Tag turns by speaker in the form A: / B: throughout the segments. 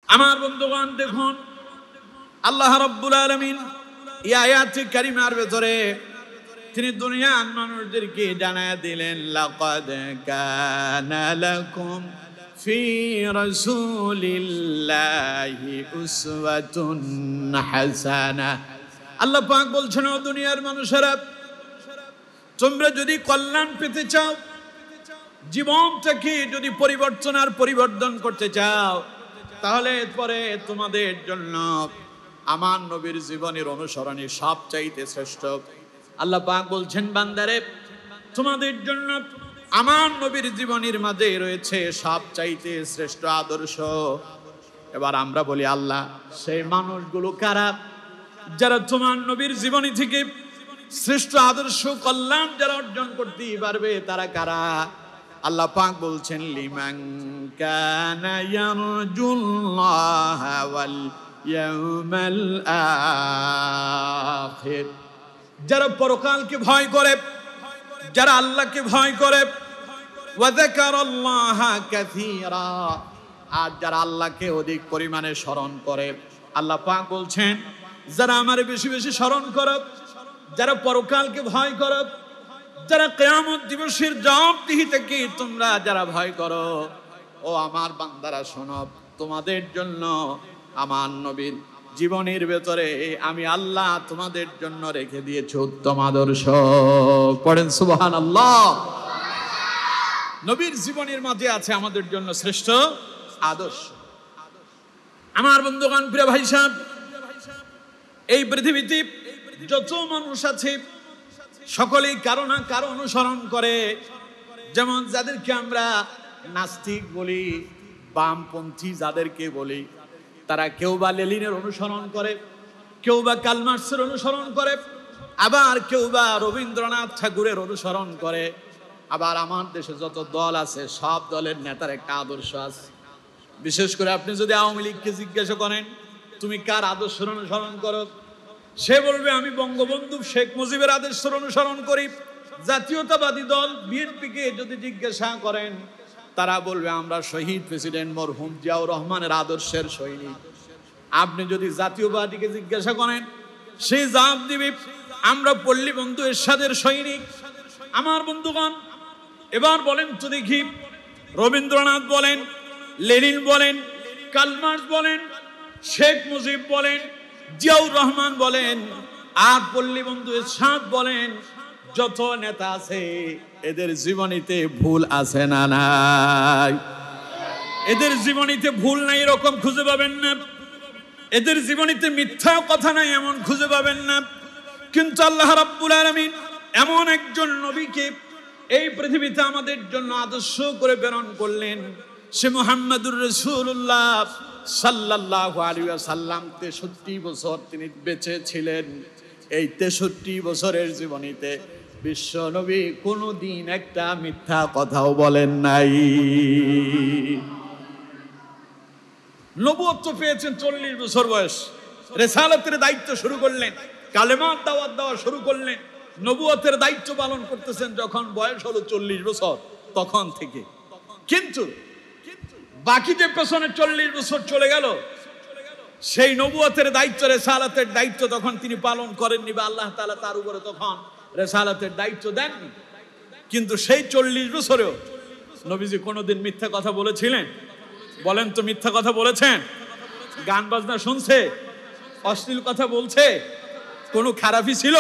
A: আমার বন্ধুগণ, দেখুন আল্লাহ রাব্বুল আলামিন এই আয়াতে কারিমার ভিতরে তিনি দুনিয়ার মানুষদেরকে জানায় দিলেন, লাকাদ কানা লাকুম ফি রাসূলিল্লাহি উসওয়াতুন হাসানাহ। আল্লাহ পাক বলছেন, ও দুনিয়ার মানুষেরা, তোমরা যদি কল্যাণ পেতে চাও, জীবনটাকে যদি পরিবর্তন করতে চাও, তাহলে পরে তোমাদের জন্য আমার নবীর জীবনের অনুসরণে সবচাইতে শ্রেষ্ঠ। আল্লাহ পাক বলছেন, বান্দারে, তোমাদের জন্য আমার নবীর জীবনের মাঝে রয়েছে সবচাইতে শ্রেষ্ঠ আদর্শ। এবার আমরা বলি, আল্লাহ, সেই মানুষগুলো কারা যারা তোমার নবীর জীবনী থেকে শ্রেষ্ঠ আদর্শ কল্যাণ যারা অর্জন করতে পারবে, তারা কারা? আল্লাহ পাক বলছেন, লিমান কানা ইয়ারজুল্লাহ ওয়াল ইয়াউমাল আখির, যারা পরকালকে ভয় করে, যারা আল্লাহকে ভয় করে, ওয়া যাকারাল্লাহা কাসীরা, আর যারা আল্লাহকে অধিক পরিমাণে স্মরণ করে। আল্লাহ পাক বলছেন, যারা আমার বেশি বেশি স্মরণ করো, যারা পরকালকে ভয় করো, যারা কিয়ামত দিবসের জবাবদিহি থেকে তোমরা যারা ভয় করো, ও আমার বান্দারা শোনো, তোমাদের জন্য আমার নবীর জীবনের ভেতরে আমি আল্লাহ তোমাদের জন্য রেখে দিয়েছি উত্তম আদর্শ। পড়েন সুবহানাল্লাহ। নবীর জীবনের মাঝে আছে আমাদের জন্য শ্রেষ্ঠ আদর্শ। আমার বন্ধুগণ, প্রিয় ভাই সাহেব, এই পৃথিবীতে যত মানুষ আছে সকলেই কারো না কারো অনুসরণ করে। যেমন যাদেরকে আমরা নাস্তিক বলি, বামপন্থী যাদেরকে বলি, তারা কেউ বা লেনিনের অনুসরণ করে, কেউ বা কার্ল মার্কসের অনুসরণ করে, আবার কেউ বা রবীন্দ্রনাথ ঠাকুরের অনুসরণ করে। আবার আমার দেশে যত দল আছে, সব দলের নেতার একটা আদর্শ আছে। বিশেষ করে আপনি যদি আওয়ামী লীগকে জিজ্ঞাসা করেন, তুমি কার আদর্শের অনুসরণ করো, সে বলবে, আমি বঙ্গবন্ধু শেখ মুজিবের আদর্শের অনুসরণ করি। জাতীয়তাবাদী দল বিএনপিকে যদি জিজ্ঞাসা করেন, তারা বলবে, আমরা শহীদ প্রেসিডেন্ট মরহুম জিয়াউর রহমানের আদর্শের সৈনিক। আপনি যদি জাতীয়বাদীকে জিজ্ঞাসা করেন, সে জবাব দিবে, আমরা পল্লী বন্ধু এরশাদের সৈনিক। আমার বন্ধুগণ, এবার বলেন তো দেখি, রবীন্দ্রনাথ বলেন, লেনিন বলেন, কার্ল মার্কস বলেন, শেখ মুজিব বলেন, জিয়াউর রহমান বলেন, আর পল্লী বন্ধু এরশাদ বলেন, যত নেতা আছে, এদের জীবনীতে ভুল আছে না নাই? এদের জীবনীতে ভুল নাই এরকম খুঁজে পাবেন না। এদের জীবনীতে মিথ্যা কথা নাই এমন খুঁজে পাবেন না। কিন্তু আল্লাহ রাব্বুল আলামিন এমন একজন নবীকে এই পৃথিবীতে আমাদের জন্য আদর্শ করে প্রেরণ করলেন। সে মুহাম্মাদুর রাসূলুল্লাহ সাল্লাল্লাহু আলাইহি ওয়াসাল্লাম 63 বছর তিনি বেঁচে ছিলেন। এই 63 বছরের জীবনীতে বিশ্ব নবী কোনদিন একটা মিথ্যা কথাও বলেন নাই। নবুয়ত পেয়েছেন 40 বছর বয়স, রিসালাতের দায়িত্ব শুরু করলেন, কালেমার দাওয়াত দেওয়া শুরু করলেন, নবুয়তের দায়িত্ব পালন করতেছেন যখন বয়স হলো 40 বছর, তখন থেকে। কিন্তু বাকি যে পেছনে 40 বছর চলে গেল, সেই নবুয়তের দায়িত্ব, রিসালাতের দায়িত্ব তখন তিনি পালন করেননি, বা আল্লাহ তাআলা তার উপরে তখন রিসালাতের দায়িত্ব দেননি। কিন্তু সেই 40 বছরেও নবীজি কোনোদিন মিথ্যা কথা বলেছিলেন? বলেন তো, মিথ্যা কথা বলেছেন? গান বাজনা শুনছে, অশ্লীল কথা বলছে, কোনো খারাপই ছিল?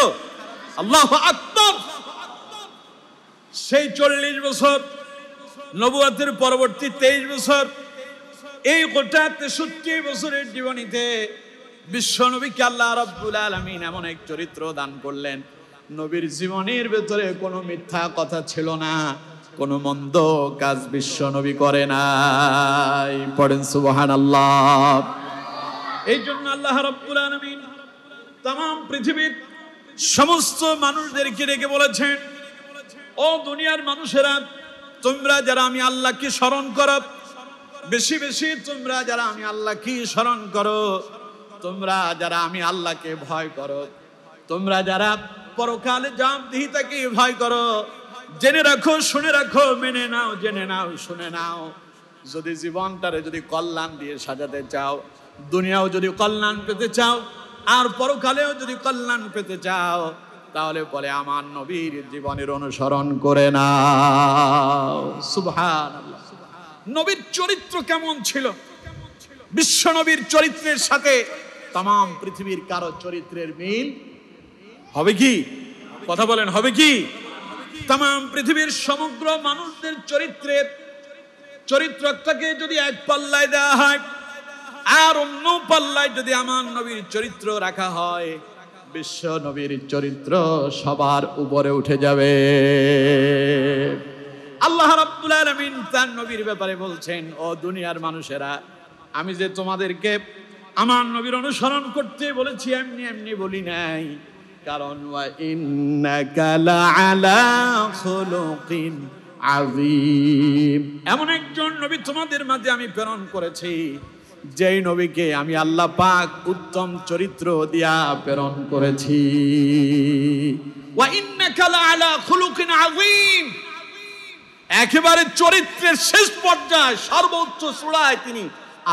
A: আল্লাহু আকবার। সেই 40 বছর, নবুয়তের পরবর্তী 23 বছর, এই গোটা 63 বছরের জীবনীতে বিশ্ব নবীকে আল্লাহ রাব্বুল আলামিন এমন এক চরিত্র দান করলেন, নবীর জীবনের ভেতরে কোনো মিথ্যা কথা ছিল না, কোনো মন্দ কাজ বিশ্ব নবী করে নাই। পড়েন সুবহানাল্লাহ। এই জন্য আল্লাহ রাব্বুল আলামিন तमाम পৃথিবীর সমস্ত মানুষদেরকে ডেকে বলেছেন, ও দুনিয়ার মানুষেরা, তোমরা যারা আমি আল্লাহকে স্মরণ করো, বেশি বেশি তোমরা যারা আমি আল্লাহকে স্মরণ করো, তোমরা যারা আমি আল্লাহকে ভয় করো, তোমরা যারা পরকালে জবাবদিহিতাকে ভয় করো, জেনে রাখো, শুনে রাখো, মেনে নাও, জেনে নাও, শুনে নাও, যদি জীবনটারে যদি কল্যাণ দিয়ে সাজাতে চাও, দুনিয়াও যদি কল্যাণ পেতে চাও, আর পরকালেও যদি কল্যাণ পেতে চাও, তাহলে বলে আমার নবীর জীবনের অনুসরণ করে নাও। সুবহানাল্লাহ। নবীর চরিত্র কেমন ছিল? বিশ্ব নবীর চরিত্রের সাথে তাম পৃথিবীর কারো চরিত্রের মিল হবে কি? কথা বলেন, হবে কি? তাম পৃথিবীর সমগ্র মানুষদের চরিত্রটাকে যদি এক পাল্লায় দেওয়া হয়, আর অন্য পাল্লায় যদি আমার নবীর চরিত্র রাখা হয়, বিশ্ব নবীর চরিত্র সবার উপরে উঠে যাবে। আল্লাহ রাব্বুল আলামিন তার নবীর ব্যাপারে বলছেন, ও দুনিয়ার মানুষেরা, আমি যে তোমাদেরকে আমার নবীর অনুসরণ করতে বলেছি এমনি এমনি বলি নাই, কারণ ওয়া ইন্নাকা লাআলা খুলুকিন আযীম, এমন একজন নবী তোমাদের মাঝে আমি প্রেরণ করেছি, যেই নবীকে আমি আল্লাহ পাক উত্তম চরিত্র দিয়া প্রেরণ করেছি। ওয়া ইন্নাকা লাআলা খুলুকিন আযীম, একেবারে চরিত্রের শেষ পর্যায়ে সর্বোচ্চ চূড়ায় তিনি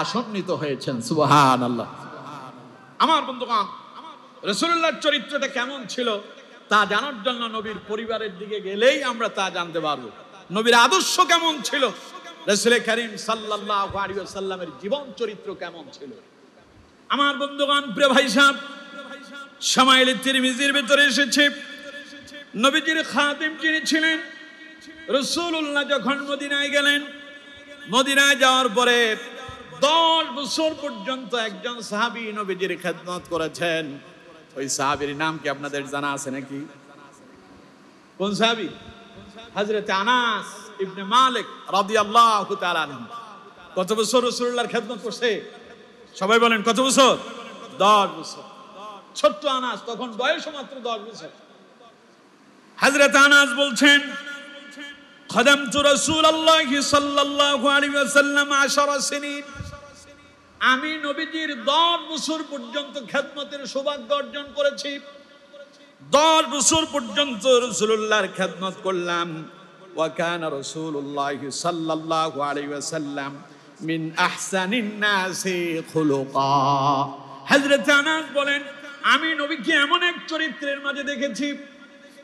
A: আসন্নিত হয়েছেন। সুবহানাল্লাহ। আমার বন্ধুগণ, রাসূলুল্লাহর চরিত্রটা কেমন ছিল তা জানার জন্য নবীর পরিবারের দিকে গেলেই আমরা তা জানতে পারবো। নবীর আদর্শ কেমন ছিল, রাসূল করিম সাল্লাল্লাহু আলাইহি ওয়াসাল্লামের জীবন চরিত্র কেমন ছিল। আমার বন্ধুগণ, প্রিয় ভাই সাহেব, শামাইল তিরমিজির ভিতরে এসেছে, নবীজির খাদিম যিনি ছিলেন, রাসূলুল্লাহ যখন মদিনায় গেলেন, মদিনায় যাওয়ার পরে 10 বছর পর্যন্ত একজন সাহাবী নবীজির খেদমত করেছেন। ওই সাহাবীর নাম কি আপনাদের জানা আছে নাকি? কোন সাহাবী? হযরত আনাস ইবনে মালিক রাদিয়াল্লাহু তাআলা আনহু। কত বছর রাসূলুল্লাহর খেদমত করছে? সবাই বলেন কত বছর? 10 বছর। ছোট্ট আনাস, তখন বয়স মাত্র 10 বছর। হযরত আনাস বলছেন, খাদামতু রাসূলুল্লাহি সাল্লাল্লাহু আলাইহি ওয়াসাল্লাম 10 সিনিন, আমি নবীজির 10 বছর পর্যন্ত খেদমতের সৌভাগ্য অর্জন করেছি। 10 বছর পর্যন্ত রাসূলুল্লাহর খেদমত করলাম। ওয়া কানা রাসূলুল্লাহি সাল্লাল্লাহু আলাইহি ওয়াসাল্লাম মিন আহসানিন নাসি খুলুকা। হযরত আনাস বলেন, আমি নবীকে এমন এক চরিত্রের মাঝে দেখেছি,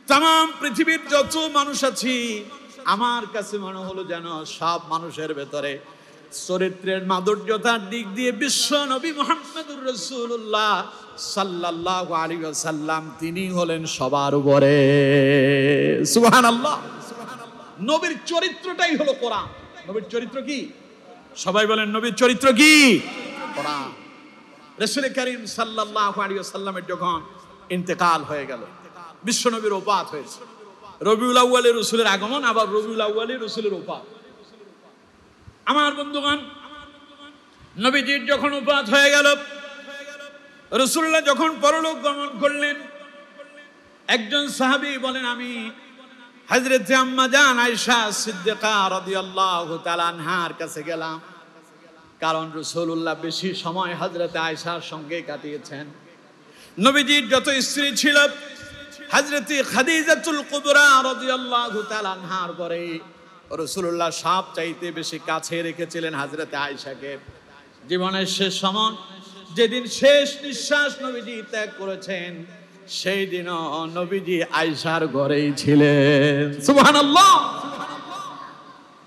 A: তাম পৃথিবীর যত মানুষ আছে আমার কাছে মনে হলো যেন সব মানুষের ভেতরে চরিত্রের মাধুর্যতার দিক দিয়ে বিশ্ব নবী মুহাম্মদুর রাসূলুল্লাহ সাল্লাল্লাহু আলাইহি ওয়াসাল্লাম তিনি হলেন সবার উপরে। সুবহানাল্লাহ। নবীর চরিত্রটাই হলো কোরআন। নবীর চরিত্র কি? সবাই বলেন, নবীর চরিত্র কি? কোরআন। রাসূল করিম সাল্লাল্লাহু আলাইহি ওয়াসাল্লামের যখন ইন্তেকাল হয়ে গেল, বিশ্ব নবীর ওফাত হয়েছে। রবিউল আউয়ালে রাসূলের আগমন, আবার রবিউল আউয়ালে রাসূলের ওফাত। আমার বন্ধুগণ, নবীজির যখন ওফাত হয়ে গেল, রাসূলুল্লাহ যখন পরলোক গমন করলেন, একজন সাহাবী বলেন, আমি হযরত আম্মা জান আয়েশা সিদ্দিকা রাদিয়াল্লাহু তাআলা আনহার কাছে গেলাম, কারণ রাসূলুল্লাহ বেশি সময় হযরত আয়েশার সঙ্গে কাটিয়েছেন। নবীজির যত স্ত্রী ছিল, হযরত খাদিজাতুল কুবরা রাদিয়াল্লাহু তাআলা আনহার পরে রাসূলুল্লাহ সব চাইতে বেশি কাছে রেখেছিলেন হযরত আয়েশাকে। জীবনের শেষ সময়, যেদিন শেষ নিঃশ্বাস নবীজি ত্যাগ করেছেন, সেই দিনও নবীজি আয়েশার ঘরেই ছিলেন। সুবহানাল্লাহ।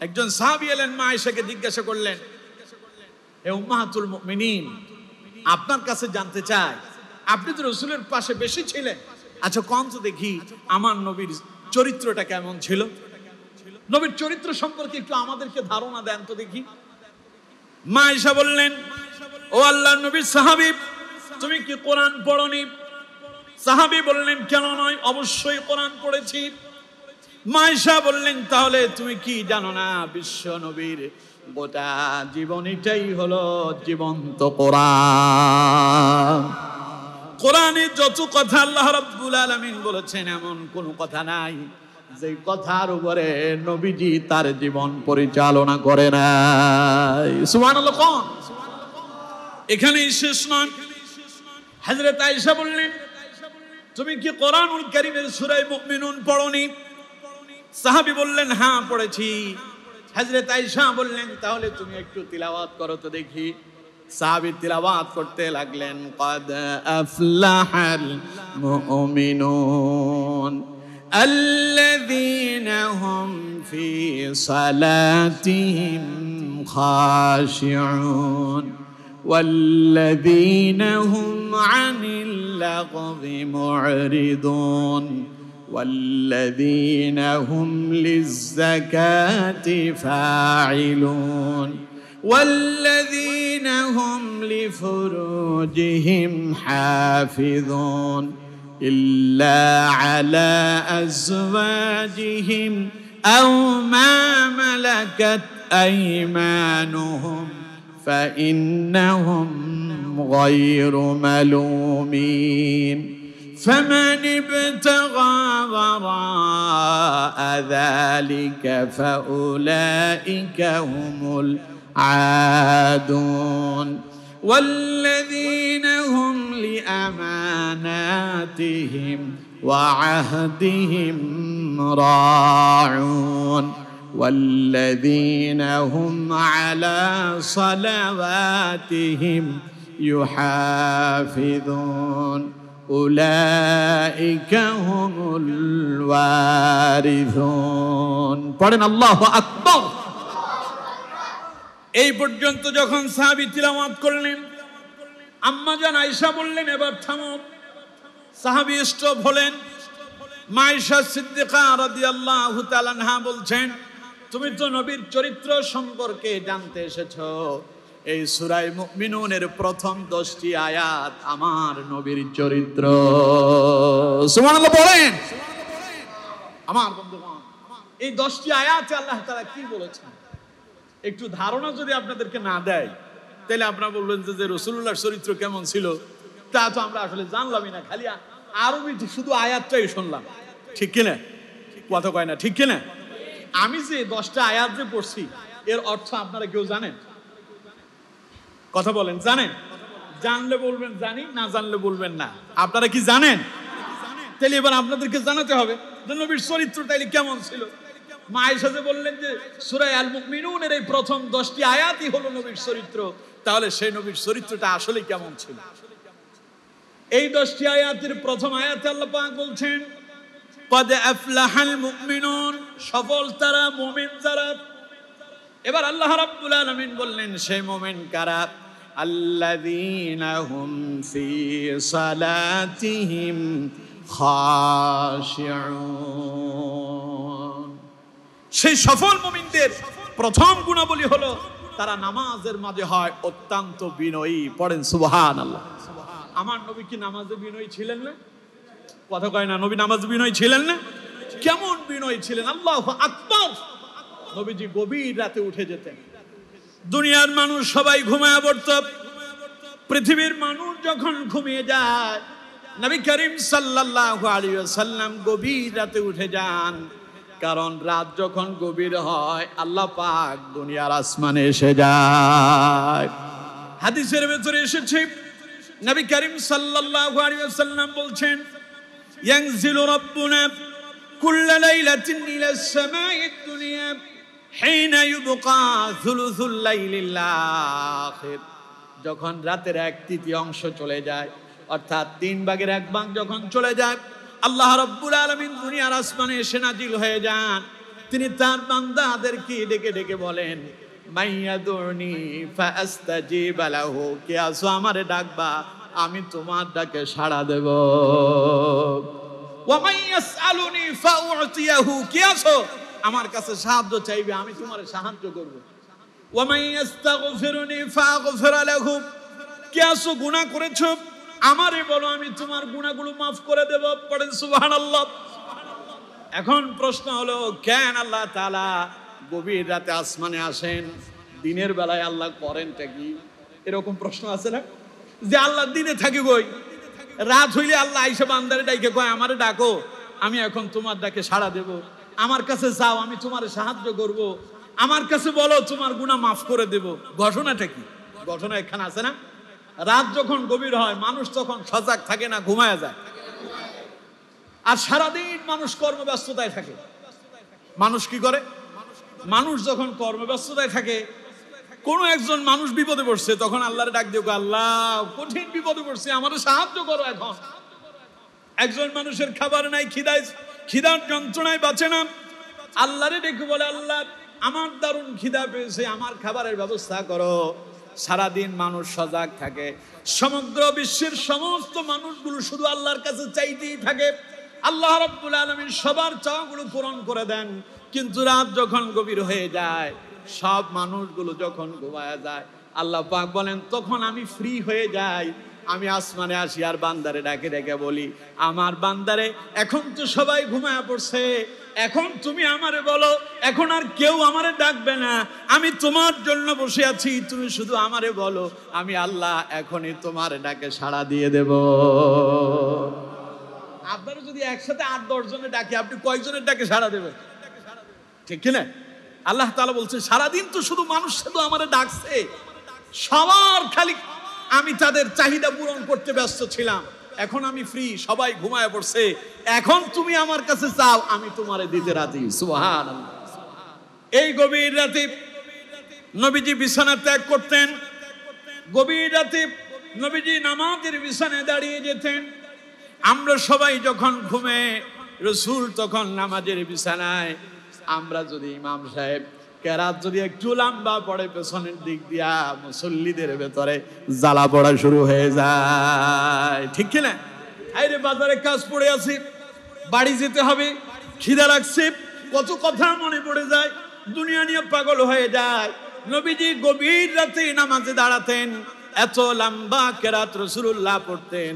A: একজন সাহাবী এলেন, মা আয়েশাকে জিজ্ঞাসা করলেন, হে উম্মাহাতুল মুমিনিন, আপনার কাছে জানতে চাই, আপনি তো রাসূলের পাশে বেশি ছিলেন, আচ্ছা কোন তো দেখি আমার নবীর চরিত্রটা কেমন ছিল, নবীর চরিত্র সম্পর্কে একটু আমাদেরকে ধারণা দেন তো দেখি। মা আয়েশা বললেন, ও আল্লাহর নবীর সাহাবী, তুমি কি কোরআন পড়নি? সাহাবী বললেন, কেন নয়, অবশ্যই কোরআন পড়েছি। মা আয়েশা বললেন, তাহলে তুমি কি জানো না, বিশ্ব নবীর গোটা জীবনীটাই হলো জীবন্ত কোরআন। কোরআনে যত কথা আল্লাহ রাব্বুল আলামিন বলেছেন, এমন কোন কথা নাই যে কথার উপরে নবীজি তার জীবন পরিচালনা করে নাই। সুবহানাল্লাহ। কোন এখানেই শেষ নয়। হযরত আয়েশা বললেন, তুমি কি কোরআনুল কারীমের সূরা মুমিনুন পড়নি? সাহাবী বললেন, হ্যাঁ পড়েছি। হযরত আয়েশা বললেন, তাহলে তুমি একটু তিলাওয়াত করো তো দেখি। সাহাবী তিলাওয়াত করতে লাগলেন, قد أفلح المؤمنون الذين هم في صلاتهم خاشعون والذين هم عن اللغو معرضون والذين هم للزكاة فاعلون والذين هم لفروجهم حافظون إلا على أزواجهم أو ما ملكت أيمانهم فإنهم غير ملومين فمن ابتغى وراء ذلك فأولئك هم العادون والذين هم لأماناتهم وعهدهم راعون والذين هم على صلواتهم يحافظون أولئك هم الوارثون পড়েন আল্লাহু আকবার। এই পর্যন্ত যখন সাহাবী তিলাওয়াত করলেন, আম্মা জান আয়েশা বললেন, এবার থামো। সাহাবী স্টপ হলেন। মা আয়েশা সিদ্দিকা রাদিয়াল্লাহু তাআলা আনহা বলছেন, তুমি তো নবীর চরিত্র সম্পর্কে জানতে এসেছো। এই সূরা মুমিনুনের প্রথম 10টি আয়াত আমার নবীর চরিত্র। সুবহানাল্লাহ বলেন। আমার বন্ধুগণ, এই 10টি আয়াতে আল্লাহ তাআলা কি বলেছেন একটু ধারণা যদি আপনাদেরকে না দেয়, তাহলে আপনারা বলবেন যে রাসূলুল্লাহর চরিত্র কেমন ছিল। তা তো আমরা আসলে জানলামই না, খালি আরবিতে শুধু আয়াতটাই শুনলাম। ঠিক কিনা? কথা কয় না, ঠিক কিনা? আমি যে 10টা আয়াত যে পড়ছি, এর অর্থ আপনারা কেউ জানেন? কথা বলেন, জানেন? জানলে বলবেন জানি, না জানলে বলবেন না। আপনারা কি জানেন? তাহলে এবার আপনাদেরকে জানাতে হবে যে নবীর চরিত্র তাইলে কেমন ছিল। মা আয়েশা যে বললেন যে সূরা আল মুমিনুনের এই প্রথম 10টি আয়াতই হলো নবীর চরিত্র, তাহলে সেই নবীর চরিত্রটা আসলে কেমন ছিল? এই 10টি আয়াতের প্রথম আয়াতে আল্লাহ পাক বলছেন, قد أفلح المؤمنون, সফল তারা, মুমিন যারা। এবার আল্লাহ রাব্বুল আলামিন বললেন সেই মুমিন কারা? আল্লাযীনা হুম ফি সালাতিহিম খাশিউন। সেই সফল মুমিনদের প্রথম গুণাবলী হলো তারা নামাজের মাঝে হয় অত্যন্ত বিনয়ী। পড়েন সুবহানাল্লাহ। আমার নবী কি নামাজে বিনয়ী ছিলেন না? কথা কয় না, নবী নামাজে বিনয়ী ছিলেন না? কেমন বিনয়ী ছিলেন! আল্লাহু আকবার। নবীজি গভীর রাতে উঠে যেতেন। দুনিয়ার মানুষ সবাই ঘুমায় পড়ত। পৃথিবীর মানুষ যখন ঘুমিয়ে যায়, নবী করিম সাল্লাল্লাহু আলাইহি ওয়াসাল্লাম গভীর রাতে উঠে যান। কারণ রাত যখন গভীর হয়, আল্লাহ পাক দুনিয়ার আসমানে এসে যায়। হাদিসের ভেতরে এসেছে, নবী করিম সাল্লাল্লাহু আলাইহি ওয়াসাল্লাম বলছেন, ইয়ানজিলু রাব্বুনা কুল্লা লাইলাতিন ইলাস সামাঈদ দুনিয়া হিনা ইউবকা সুলুসুল লাইলিল আখির। যখন রাতের 1/3 চলে যায়, অর্থাৎ 3 ভাগের 1 ভাগ যখন চলে যায়, আল্লাহ রাব্বুল আলামিন দুনিয়ার আসমানে এসে নাজিল হয়ে যান। তিনি তার বান্দাদেরকে ডেকে ডেকে বলেন, মাইয়াদুনি ফাআস্তাজিব লাহু, কে আসো আমারে ডাকবা, আমি তোমার ডাকে সাড়া দেব। ওয়া মাইয়াসআলুনি ফাউতিয়াহু, কে আসো আমার কাছে সাহায্য চাইবে, আমি তোমারে সাহায্য করব। ওয়া মাইয়াস্তাগফিরুনি ফাগফির লাহু, কে আসো গুনাহ করেছো, আমারে বলো, আমি তোমার গুনাহগুলো maaf করে দেব। পড়েন সুবহানাল্লাহ। এখন প্রশ্ন হলো, কেন আল্লাহ তাআলা গভীর রাতে আসমানে আসেন? দিনের বেলায় আল্লাহ করেনটা কি? এরকম প্রশ্ন আছে না, যে আল্লাহ দিনে থাকি কই, রাত হইলে আল্লাহ আইসা বান্দারে ডাকে কয়, আমারে ডাকো, আমি এখন তোমার ডাকে সাড়া দেব। আমার কাছে যাও, আমি তোমারে সাহায্য করব। আমার কাছে বলো, তোমার গুনাহ maaf করে দেব। ঘটনাটা কি? ঘটনা এখানে আছে না, রাত যখন গভীর হয়, মানুষ তখন সজাগ থাকে না, ঘুমায় যায়। আর সারাদিন মানুষ কর্মব্যস্ততায় থাকে। মানুষ কি করে? মানুষ যখন কর্মব্যস্ততায় থাকে, কোন একজন মানুষ বিপদে পড়ছে, তখন আল্লাহরে ডাক দিও, আল্লাহ কঠিন বিপদে পড়ছে, আমাদের সাহায্য করো। এখন একজন মানুষের খাবার নাই, খিদার যন্ত্রণায় বাঁচে না, আল্লাহরে ডেকে বলে, আল্লাহ আমার দারুণ খিদা পেয়েছে, আমার খাবারের ব্যবস্থা করো। সারাদিন মানুষ সজাগ থাকে, সমগ্র বিশ্বের সমস্ত মানুষগুলো শুধু আল্লাহর কাছে চাইতেই থাকে। আল্লাহ রাব্বুল আলামিন সবার চাওয়াগুলো পূরণ করে দেন। কিন্তু রাত যখন গভীর হয়ে যায়, সব মানুষগুলো যখন ঘুমায় যায়, আল্লাহ পাক বলেন তখন আমি ফ্রি হয়ে যাই, আমি আসমানে আসি আর বান্দারে ডাকে ডেকে বলি, আমার বান্দারে এখন তো সবাই ঘুমায় পড়ছে, এখন তুমি আমারে বলো, এখন আর কেউ আমারে ডাকবে না, আমি তোমার জন্য বসে আছি, তুমি শুধু আমারে বলো, আমি আল্লাহ এখনই তোমার ডাকে সাড়া দিয়ে দেব। আপনারা যদি একসাথে 8-10 জনের ডাকে, আপনি কয়জনের ডাকে সাড়া দেবেন? ঠিক কিনা? আল্লাহ তাআলা বলছে সারাদিন তো শুধু মানুষ শুধু আমারে ডাকছে, সবার খালি আমি তাদের চাহিদা পূরণ করতে ব্যস্ত ছিলাম, এখন আমি ফ্রি, সবাই ঘুমায় পড়ছে, এখন তুমি আমার কাছে চাও, আমি তোমারে দিতে রাজি। সুবহানাল্লাহ। এই গভীর রাতে নবীজি বিছানা ত্যাগ করতেন, গভীর রাতে নবীজি নামাজের বিছানায় দাঁড়িয়ে যেতেন। আমরা সবাই যখন ঘুমে, রাসূল তখন নামাজের বিছানায়। আমরা যদি ইমাম সাহেব কেরাত যদি একটু লম্বা পড়ে, পেছনের দিক দিয়া মুসল্লিদের ভেতরে জ্বালা পড়া শুরু হয়ে যায়। ঠিক কিনা? আইরে বাজারে কাজ পড়ে আছে, বাড়ি যেতে হবে, খিদা লাগছে, কত কথা মনে পড়ে যায়, দুনিয়া নিয়ে পাগল হয়ে যায়। নবীজি গভীর রাতে নামাজে দাঁড়াতেন, এত লম্বা কেরাত রাসূলুল্লাহ পড়তেন,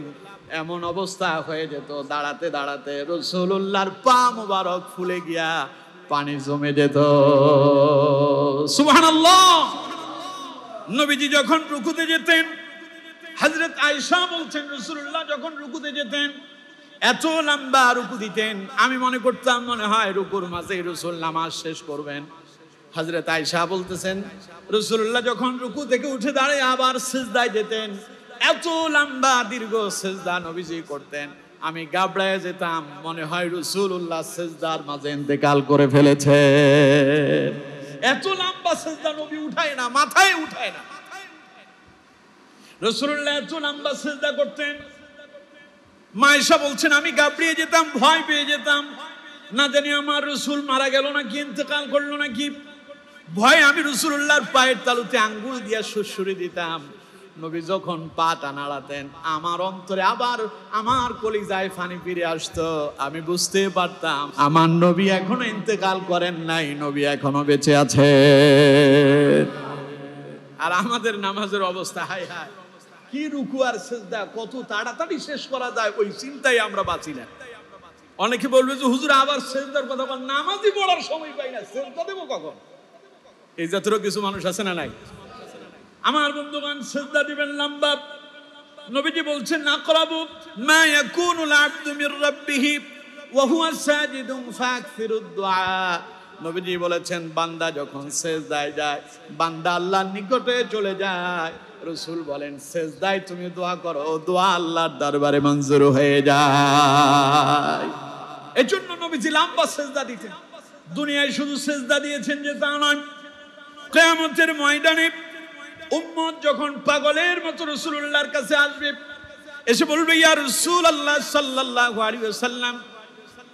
A: এমন অবস্থা হয়ে যেত দাঁড়াতে দাঁড়াতে রাসূলুল্লাহর পা মোবারক ফুলে গিয়া পানি জমে যেত। সুবহানাল্লাহ। নবীজি যখন রুকুতে যেতেন, হযরত আয়েশা বলছেন রাসূলুল্লাহ যখন রুকুতে যেতেন এত লম্বা রুকু দিতেন, আমি মনে করতাম মনে হয় রুকুর মাঝে রাসূল নামাজ শেষ করবেন। হযরত আয়েশা বলতেছেন রাসূলুল্লাহ যখন রুকু থেকে উঠে দাঁড়িয়ে আবার সিজদায় যেতেন, এত লম্বা দীর্ঘ সিজদা নবীজি করতেন, আমি ঘাবড়ায় যেতাম, মনে হয় রাসূলুল্লাহ সিজদার মাঝে ইন্তেকাল করে ফেলেছে। এত লম্বা সিজদা নবী উঠায় না, মাথায় উঠায় না। রাসূলুল্লাহ এত লম্বা সিজদা করতেন। মা আয়েশা বলছেন আমি ঘাবড়িয়ে যেতাম, ভয় পেয়ে যেতাম, না জানি আমার রাসূল মারা গেল নাকি, ইন্তেকাল করলো নাকি। ভয় আমি রাসূলুল্লাহর পায়ের তালুতে আঙ্গুল দিয়া সুড়সুড়ি দিতাম। নবী যখন পাটা নাড়াতেন, আমার অন্তরে আবার আমার কলিজায় পানি ফিরে আসতো। আমি বুঝতে পারতাম আমার নবী এখনো ইন্তেকাল করেন নাই, নবী এখনো বেঁচে আছে। আর আমাদের নামাজের অবস্থা, হায় হায়, কি রুকু আর সিজদা, কত তাড়াতাড়ি শেষ করা যায় ওই চিন্তায় আমরা বাঁচি না। অনেকে বলবে যে হুজুর আবার সিজদার কথা বল, নামাজই পড়ার সময় পাই না, সিজদা দেব কখন? এই জাতীয় কিছু মানুষ আছে না নাই? আমার বন্ধুগণ, সিজদা দিবেন লম্বা। নবীজি বলছেন আকরাবু মা ইয়াকুনুল আবদু মির রাব্বিহি ওয়া হুয়া সাজিদুন ফাকসিরুদ দুআ। নবীজি বলেছেন বান্দা যখন সিজদায় যায়, বান্দা আল্লাহর নিকটে চলে যায়, রাসূল বলেন সিজদায় তুমি দোয়া করো, দোয়া আল্লাহর দরবারে মঞ্জুর হয়ে যায়। এজন্য নবীজি লম্বা সিজদা দিতেন। দুনিয়ায় শুধু সিজদা দিয়েছেন যে তা নয়, কিয়ামতের ময়দানে উম্মত যখন পাগলের মতো রাসূলুল্লাহর কাছে আসবে, এসে বলবে ইয়া রাসূলুল্লাহ সাল্লাল্লাহু আলাইহি ওয়াসাল্লাম,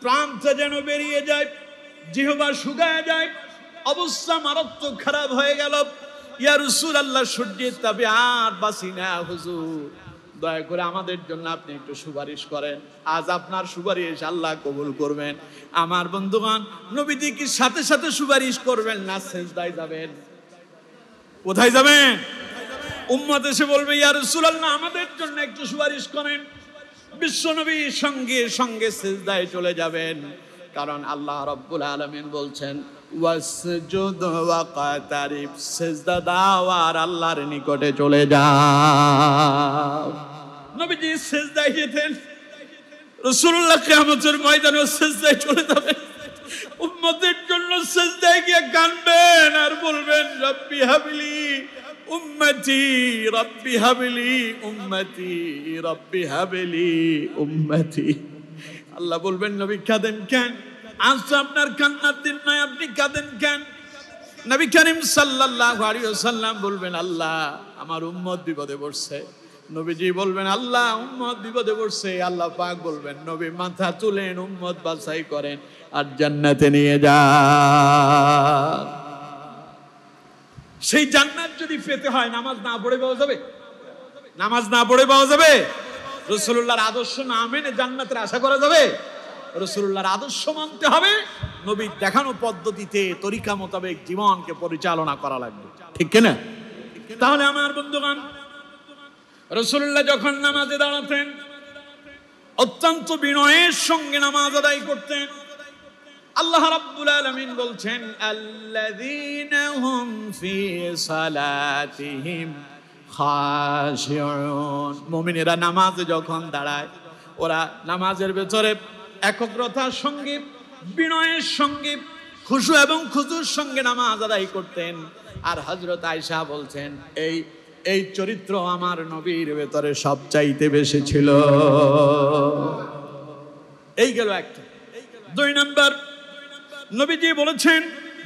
A: প্রাণটা যেন বেরিয়ে যায়, জিহ্বা শুকায় যায়, অবস্থা মারাত্মক খারাপ হয়ে গেল, ইয়া রাসূলুল্লাহ সূর্যের তাপে আর বাঁচি না, হুজুর দয়া করে আমাদের জন্য আপনি একটু সুপারিশ করেন, আজ আপনার সুপারিশ আল্লাহ কবুল করবেন। আমার বন্ধুগণ, নবীজি কি সাথে সাথে সুপারিশ করবেন না সিজদায় যাবেন? কোথায় যাবেন? উম্মত এসে বলবে ইয়া রাসূলুল্লাহ আমাদের জন্য একটু সুপারিশ করেন, বিশ্বনবী সঙ্গে সঙ্গে সিজদায় চলে যাবেন। কারণ আল্লাহ রাব্বুল আলামিন বলছেন ওয়াসজুদ ওয়াকাতারিব, সিজদা দাও আর আল্লাহর নিকটে চলে যাও। নবীজি সিজদায় যেতেন, রাসূলুল্লাহ কিয়ামতের ময়দানে সিজদায় চলে যাবেন, উম্মতের জন্য সিজদায় গিয়ে কাঁদবেন আর বলবেন রব্বি হাবলি উম্মতি, রব্বি হাবলি উম্মতি, রব্বি হাবলি উম্মতি। আল্লাহ বলবেন নবী কাঁদেন কেন? আজ আপনার কান্নার দিন নয়, আপনি কাঁদেন কেন? নবী করিম সাল্লাল্লাহু আলাইহি ওয়াসাল্লাম বলবেন, আল্লাহ আমার উম্মত বিপদে পড়ছে। নবীজি বলবেন, আল্লাহ উম্মত বিপদে পড়ছে। আল্লাহ পাক বলবেন, নবী মাথা তুলেন, উম্মত বাছাই করেন আর জান্নাতে নিয়ে যান। সেই জান্নাত যদি পেতে হয় নামাজ না পড়ে পাওয়া যাবে? নামাজ না পড়ে পাওয়া যাবে? রাসূলুল্লাহর আদর্শ না মেনে জান্নাতের আশা করা যাবে? রাসূলুল্লাহর আদর্শ মানতে হবে, নবীর দেখানো পদ্ধতিতে তরিকা মোতাবেক জীবনকে পরিচালনা করা লাগবে, ঠিক কিনা? তাহলে আমার বন্ধুগণ, রাসূলুল্লাহ যখন নামাজে দাঁড়াতেন অত্যন্ত বিনয়ের সঙ্গে নামাজ আদায় করতেন। আল্লাহ রাব্বুল আলামিন বলছেন, আল্লাযীনা হুম ফি সালাতিহিম খাশিউন। মুমিনেরা নামাজে যখন দাঁড়ায় ওরা নামাজের ভেতরে একগ্রতার সঙ্গে, বিনয়ের সঙ্গে, খুশু এবং খুজুর সঙ্গে নামাজ আদায় করতেন। আর হযরত আয়েশা বলছেন, এই চরিত্র আমার নবীর ভেতরে সবচাইতে বেশি ছিল। এই গেল একটা। 2 নাম্বার, নবীজি বলেছেন,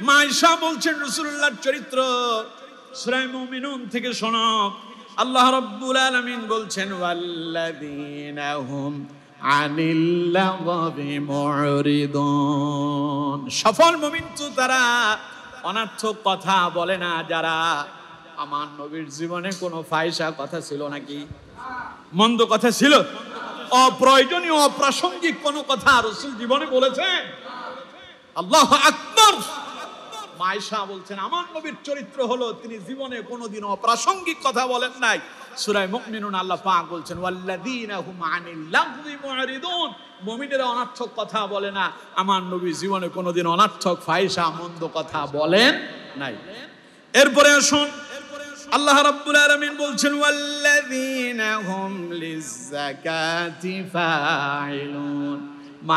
A: মা আয়েশা বলছেন রাসূলুল্লাহর চরিত্র সূরা মুমিনুন থেকে শোনো। আল্লাহ রাব্বুল আলামিন বলছেন, ওয়াল্লাযীনা হুম আনিল লাগবি মুরিদুন। সফল মুমিন তো তারা, অনর্থক কথা বলে না যারা। আমার নবীর জীবনে কোনো ফাহিশা কথা ছিল নাকি? মন্দ কথা ছিল? অপ্রয়োজনীয় অপ্রাসঙ্গিক কোনো কথা রাসূল জীবনে বলেছেন? আল্লাহু আকবার। আয়েশা বলছেন, আমার নবীর চরিত্র হলো তিনি জীবনে কোনোদিন অপ্রাসঙ্গিক কথা বলেন নাই। সূরা মুমিনুন আল্লাহ পাক বলছেন, ওয়াল্লাযীনা হুম আনিল লাগবি মুরিদুন। মুমিনেরা অনর্থক কথা বলে না। আমার নবী জীবনে কোনোদিন অনর্থক ফাহিশা মন্দ কথা বলেন নাই। এরপরে আসুন, আল্লাহ রাব্বুল আলামিন বলছেন, ওয়াল্লাযীনা হুম লিয-যাকাতি ফাইলুন।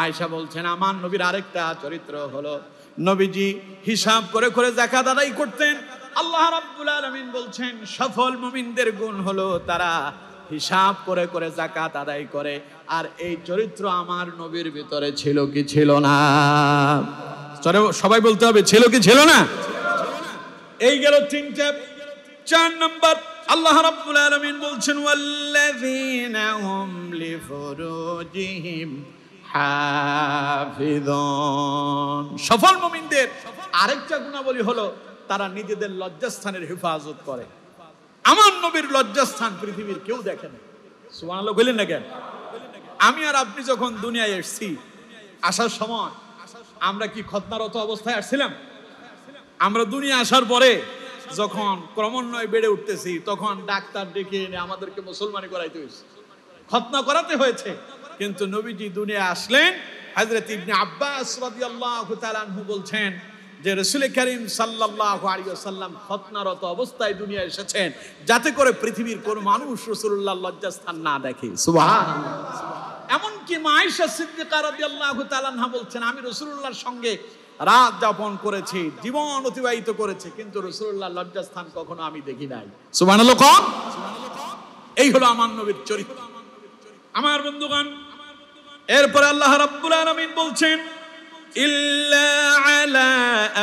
A: আয়েশা বলছেন, আমার নবীর আরেকটা চরিত্র হলো নবীজি হিসাব করে করে যাকাত আদায় করতেন। আল্লাহ রাব্বুল আলামিন বলছেন, সফল মুমিনদের গুণ হলো তারা হিসাব করে করে যাকাত আদায় করে। আর এই চরিত্র আমার নবীর ভিতরে ছিল কি ছিল না? সবাই বলতে হবে, ছিল কি ছিল না? এই গেল 3টে। 4 নাম্বার, আল্লাহ রাব্বুল আলামিন বলছেন, ওয়াল্লাযীনা হুম লিফুরুজিহিম হাফিযুন। সফল মুমিনদের আরেকটা গুণাবলী হলো তারা নিজেদের লজ্জাস্থানের হেফাজত করে। আমার নবীর লজ্জাস্থান পৃথিবীর কেউ দেখে না। সুবহানাল্লাহ বলেন না কেন? আমি আর আপনি যখন দুনিয়ায় এসেছি, আসার সময় আমরা কি খতনারত অবস্থায় আসছিলাম? আমরা দুনিয়া আসার পরে যখন ক্রমান্বয়ে বেড়ে উঠতেছি, তখন ডাক্তার ডেকে এনে আমাদেরকে মুসলমানি করাইতে হয়েছে, খতনা করাতে হয়েছে। কিন্তু নবীজি দুনিয়া আসলেন। হযরত ইবনে আব্বাস রাদিয়াল্লাহু তাআলা আনহু বলছেন যে রাসূল করিম সাল্লাল্লাহু আলাইহি ওয়াসাল্লাম খতনারত অবস্থায় দুনিয়া এসেছেন যাতে করে পৃথিবীর কোন মানুষ রাসূলুল্লাহর লজ্জাস্থান না দেখে। সুবহানাল্লাহ। এমনকি মা আয়েশা সিদ্দিকা রাদিয়াল্লাহু তাআলা আনহা বলছেন, আমি রাসূলুল্লাহর সঙ্গে রাত যাপন করেছি, জীবন অতিবাহিত করেছি, কিন্তু রাসূলুল্লাহর লজ্জাস্থান কখনো আমি দেখি নাই। সুবহানাল্লাহ। এই হলো আমার নবীর চরিত্র। আমার বন্ধুগণ, এরপর আল্লাহ রাব্বুল আলামিন বলছেন, ইল্লা আলা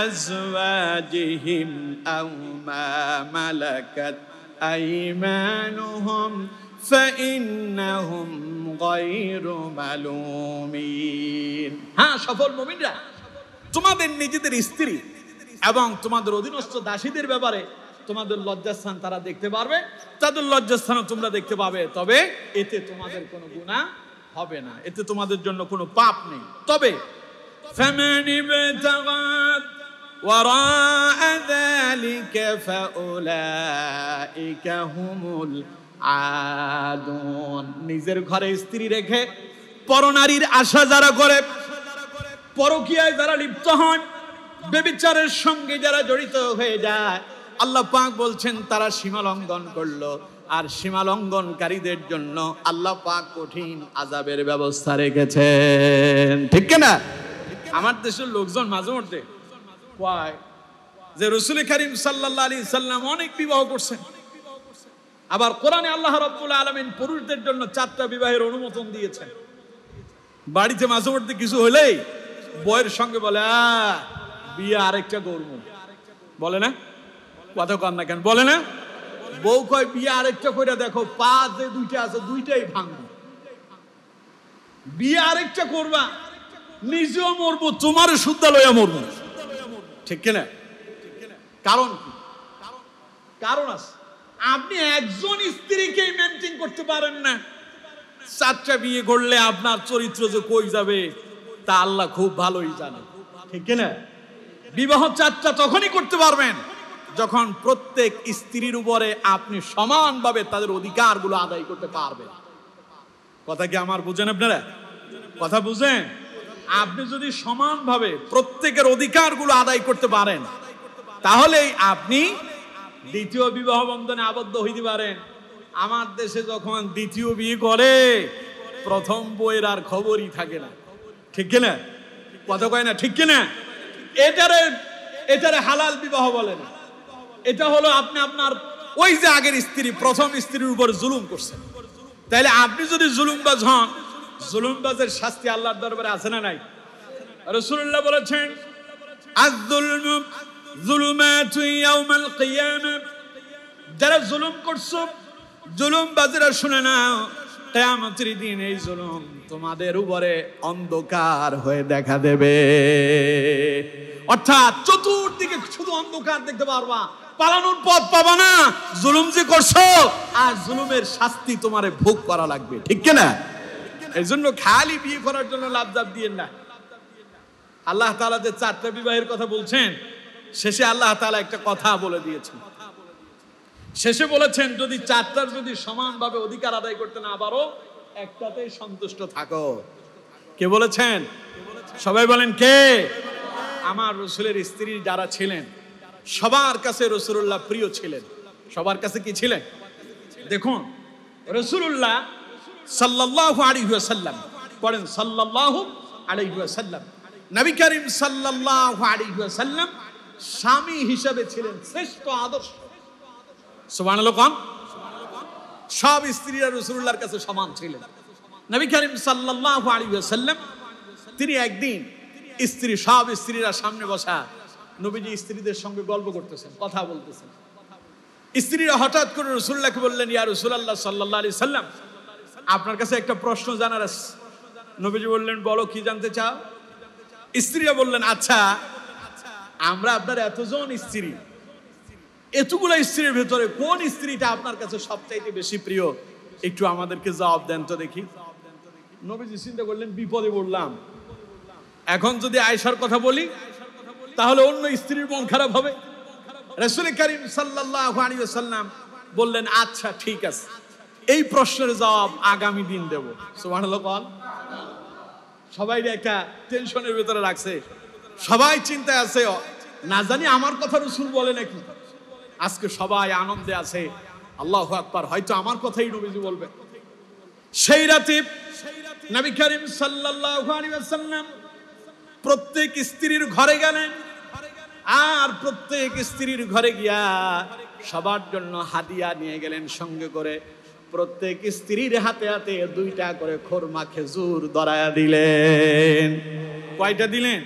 A: আজওয়াজিহিম আও মা মালাকাত আইমানুহুম ফাইন্নাহুম গায়রু মালুমিন। হ্যাঁ, সফল মুমিনরা তোমাদের নিজেদের স্ত্রী এবং তোমাদের অধীনস্থ দাসীদের ব্যাপারে তোমাদের লজ্জাস্থান তারা দেখতে পারবে, তাদের লজ্জাস্থানও তোমরা দেখতে পাবে। তবে এতে তোমাদের কোনো গুনাহ হবে না, এতে তোমাদের জন্য কোনো পাপ নেই। তবে ফামান ইবতাগা ওয়ারা'a যালিকা ফাউলাইকা হুমুল আদুন। নিজের ঘরে স্ত্রী রেখে পরনারীর আশা যারা করে, পরকীয়ায় যারা লিপ্ত হন, ব্যভিচারের সঙ্গে যারা জড়িত হয়ে যায়, আল্লাহ পাক বলছেন তারা সীমা লঙ্ঘন করলো। আর সীমা লঙ্ঘনকারীদের জন্য আল্লাহ পাক কঠিন আযাবের ব্যবস্থা রেখেছেন, ঠিক কিনা? আমার দেশের লোকজন মাঝে মধ্যে কয় যে রাসূল করিম সাল্লাল্লাহু আলাইহি সাল্লাম অনেক বিবাহ করছেন। আবার কোরআনে আল্লাহ রাব্বুল আলামিন পুরুষদের জন্য 4টা বিবাহের অনুমোদন দিয়েছেন। বাড়িতে মাঝে মধ্যে কিছু হলেই বউয়ের সঙ্গে বলে, বিয়ে আরেকটা করব। বলে না? কথা কন না কেন? বলে না? বউ কয় বিয়ে আরেকটা করে দেখো, পা যে দুইটা আছে দুইটাই ভাঙবো। বিয়ে আরেকটা করবা, নিজেও মরবো, তোমার সুদ্ধা লইয়া মরবো। ঠিক কিনা? কারণ কি? কারণ আছে। আপনি একজন স্ত্রীকে মেনটেন করতে পারেন না, 4টা বিয়ে করলে আপনার চরিত্র যে কই যাবে তা আল্লাহ খুব ভালোই জানে। ঠিক কিনা? বিবাহ 4টা তখনই করতে পারবেন যখন প্রত্যেক স্ত্রীর উপরে আপনি সমানভাবে তাদের অধিকারগুলো আদায় করতে পারবেন। কথা কি আমার বুঝেন আপনারা? কথা বুঝেন? আপনি যদি সমানভাবে প্রত্যেকের অধিকারগুলো আদায় করতে পারেন, তাহলেই আপনি দ্বিতীয় বিবাহ বন্ধনে আবদ্ধ হইতে পারেন। আমার দেশে যখন দ্বিতীয় বিয়ে করে, প্রথম বউয়ের আর খবরই থাকে না। ঠিক কিনা? কথা কয় না? ঠিক কিনা? এটারে হালাল বিবাহ বলে না। এটা হলো আপনি আপনার ওই যে আগের স্ত্রী, প্রথম স্ত্রীর উপর জুলুম করছেন। তাইলে আপনি যদি জুলুমবাজ হন, জুলুমবাজের শাস্তি আল্লাহর দরবারে আছে না নাই? রাসূলুল্লাহ বলেছেন, আয-যুলমু যুলুমাতু ইয়াউমাল কিয়ামাহ। যারা জুলুম করছো, জুলুমবাজরা শুনে নাও, কিয়ামতের দিন এই জুলুম তোমাদের উপরে অন্ধকার হয়ে দেখা দেবে। অর্থাৎ চতুর্দিকে শুধু অন্ধকার দেখতে পারবা, পালানোর পথ পাবা না। জুলুম যে করছো, আর জুলুমের শাস্তি তোমারে ভোগ করা লাগবে। ঠিক কিনা? এই জন্য খালি বিয়ে করার জন্য লাফঝাপ দিয়েন না। আল্লাহ তাআলা যে 4টা বিবাহের কথা বলছেন, শেষে আল্লাহ তাআলা একটা কথা বলে দিয়েছেন। শেষে বলেছেন, যদি 4টার যদি সমানভাবে অধিকার আদায় করতে না পারো, একটাতেই সন্তুষ্ট থাকো। কে বলেছেন? সবাই বলেন কে? আমার রাসূলের স্ত্রী যারা ছিলেন, সবার কাছে রাসূলুল্লাহ প্রিয় ছিলেন। সবার কাছে কি ছিলেন? দেখুন, রাসূলুল্লাহ সাল্লাল্লাহু আলাইহি ওয়াসাল্লাম, পড়েন সাল্লাল্লাহু আলাইহি ওয়াসাল্লাম, নবী করিম সাল্লাল্লাহু আলাইহি ওয়াসাল্লাম স্বামী হিসেবে ছিলেন শ্রেষ্ঠ আদর্শ। সুবহানাল্লাহ কোন? সব স্ত্রীরা রাসূলুল্লাহর কাছে সমান ছিলেন। নবী করিম সাল্লাল্লাহু আলাইহি ওয়াসাল্লাম তিনি একদিন সব স্ত্রীরা সামনে বসা, নবীজি স্ত্রীদের সঙ্গে গল্প করতেছেন, কথা বলতেছেন। স্ত্রীরা হঠাৎ করে রাসূলুল্লাহকে বললেন, ইয়া রাসূলুল্লাহ সাল্লাল্লাহু আলাইহি সাল্লাম, আপনার কাছে একটা প্রশ্ন জানার আছে। নবীজি বললেন, বলো, কি জানতে চাও? স্ত্রীরা বললেন, আচ্ছা, আমরা আপনার এতজন স্ত্রী, এতগুলো স্ত্রীর ভেতরে কোন স্ত্রীটা আপনার কাছে সবচাইতে বেশি প্রিয়? একটু আমাদেরকে জবাব দেন তো দেখি। নবীজি চিন্তা করলেন, বিপদে পড়লাম। এখন যদি আয়েশার কথা বলি তাহলে অন্য স্ত্রীর মন খারাপ হবে। রাসূল করিম সাল্লাল্লাহু আলাইহি ওয়াসাল্লাম বললেন, আচ্ছা ঠিক আছে, এই প্রশ্নের জবাব আগামী দিন দেব। সুবহানাল্লাহ কোন? সবাই একটা টেনশনের ভিতরে রাখছে, সবাই চিন্তায় আছে, না জানি আমার কথা রাসূল বলে নাকি। আজকে সবাই আনন্দে আছে, আল্লাহু আকবার, হয়তো আমার কথাই নবীজি বলবে। সেই রাতে নবী করিম সাল্লাল্লাহু আলাইহি ওয়াসাল্লাম প্রত্যেক স্ত্রীর ঘরে গেলেন, আর প্রত্যেক স্ত্রীর ঘরে গিয়া সবার জন্য হাদিয়া নিয়ে গেলেন সঙ্গে করে। প্রত্যেক স্ত্রীর হাতে হাতে 2টা করে খোরমা খেজুর ধরায়া দিলেন। কয়টা দিলেন?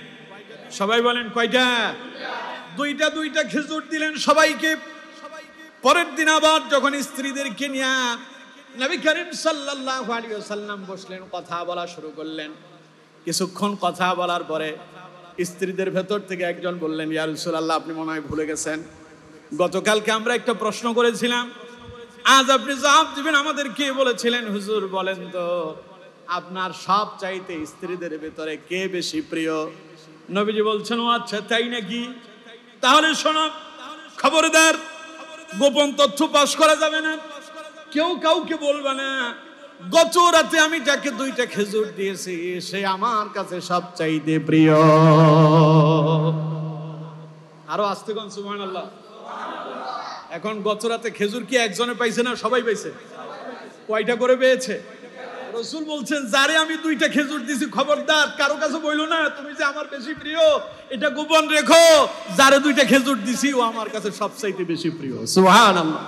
A: সবাই বলেন কয়টা? 2টা খেজুর দিলেন সবাইকে। পরের দিন আবার যখন স্ত্রীদেরকে নিয়ে নবী করিম সাল্লাল্লাহু আলাইহি ওয়াসাল্লাম বসলেন, কথা বলা শুরু করলেন। কিছুক্ষণ কথা বলার পরে স্ত্রীদের ভেতর থেকে একজন বললেন, ইয়া রাসূলুল্লাহ, আপনি মনে হয় ভুলে গেছেন, গতকালকে আমরা একটা প্রশ্ন করেছিলাম, আজ আপনি জবাব দিবেন আমাদেরকে বলেছিলেন। হুজুর বলেন তো, আপনার সব চাইতে স্ত্রীদের ভেতরে কে বেশি প্রিয়? নবীজি বলছেন, ও আচ্ছা তাই নাকি, তাহলে শোনো, খবরদার, গোপন তথ্য পাস করা যাবে না, কেউ কাউকে বলবে না। গত রাতে আমি যাকে 2টা খেজুর দিয়েছি সে আমার কাছে সবচাইতে প্রিয়। আরো আস্তে কোন সুবহানাল্লাহ। এখন গত রাতে খেজুর কি একজনে পাইছে না সবাই পাইছে? কয়টা করে পেয়েছে? রাসূল বলছেন, যারে আমি 2টা খেজুর দিয়েছি, খবরদার কারো কাছে বইলো না তুমি যে আমার বেশি প্রিয়, এটা গোপন রেখো। যারে 2টা খেজুর দিছি ও আমার কাছে সবচাইতে বেশি প্রিয়। সুবহানাল্লাহ।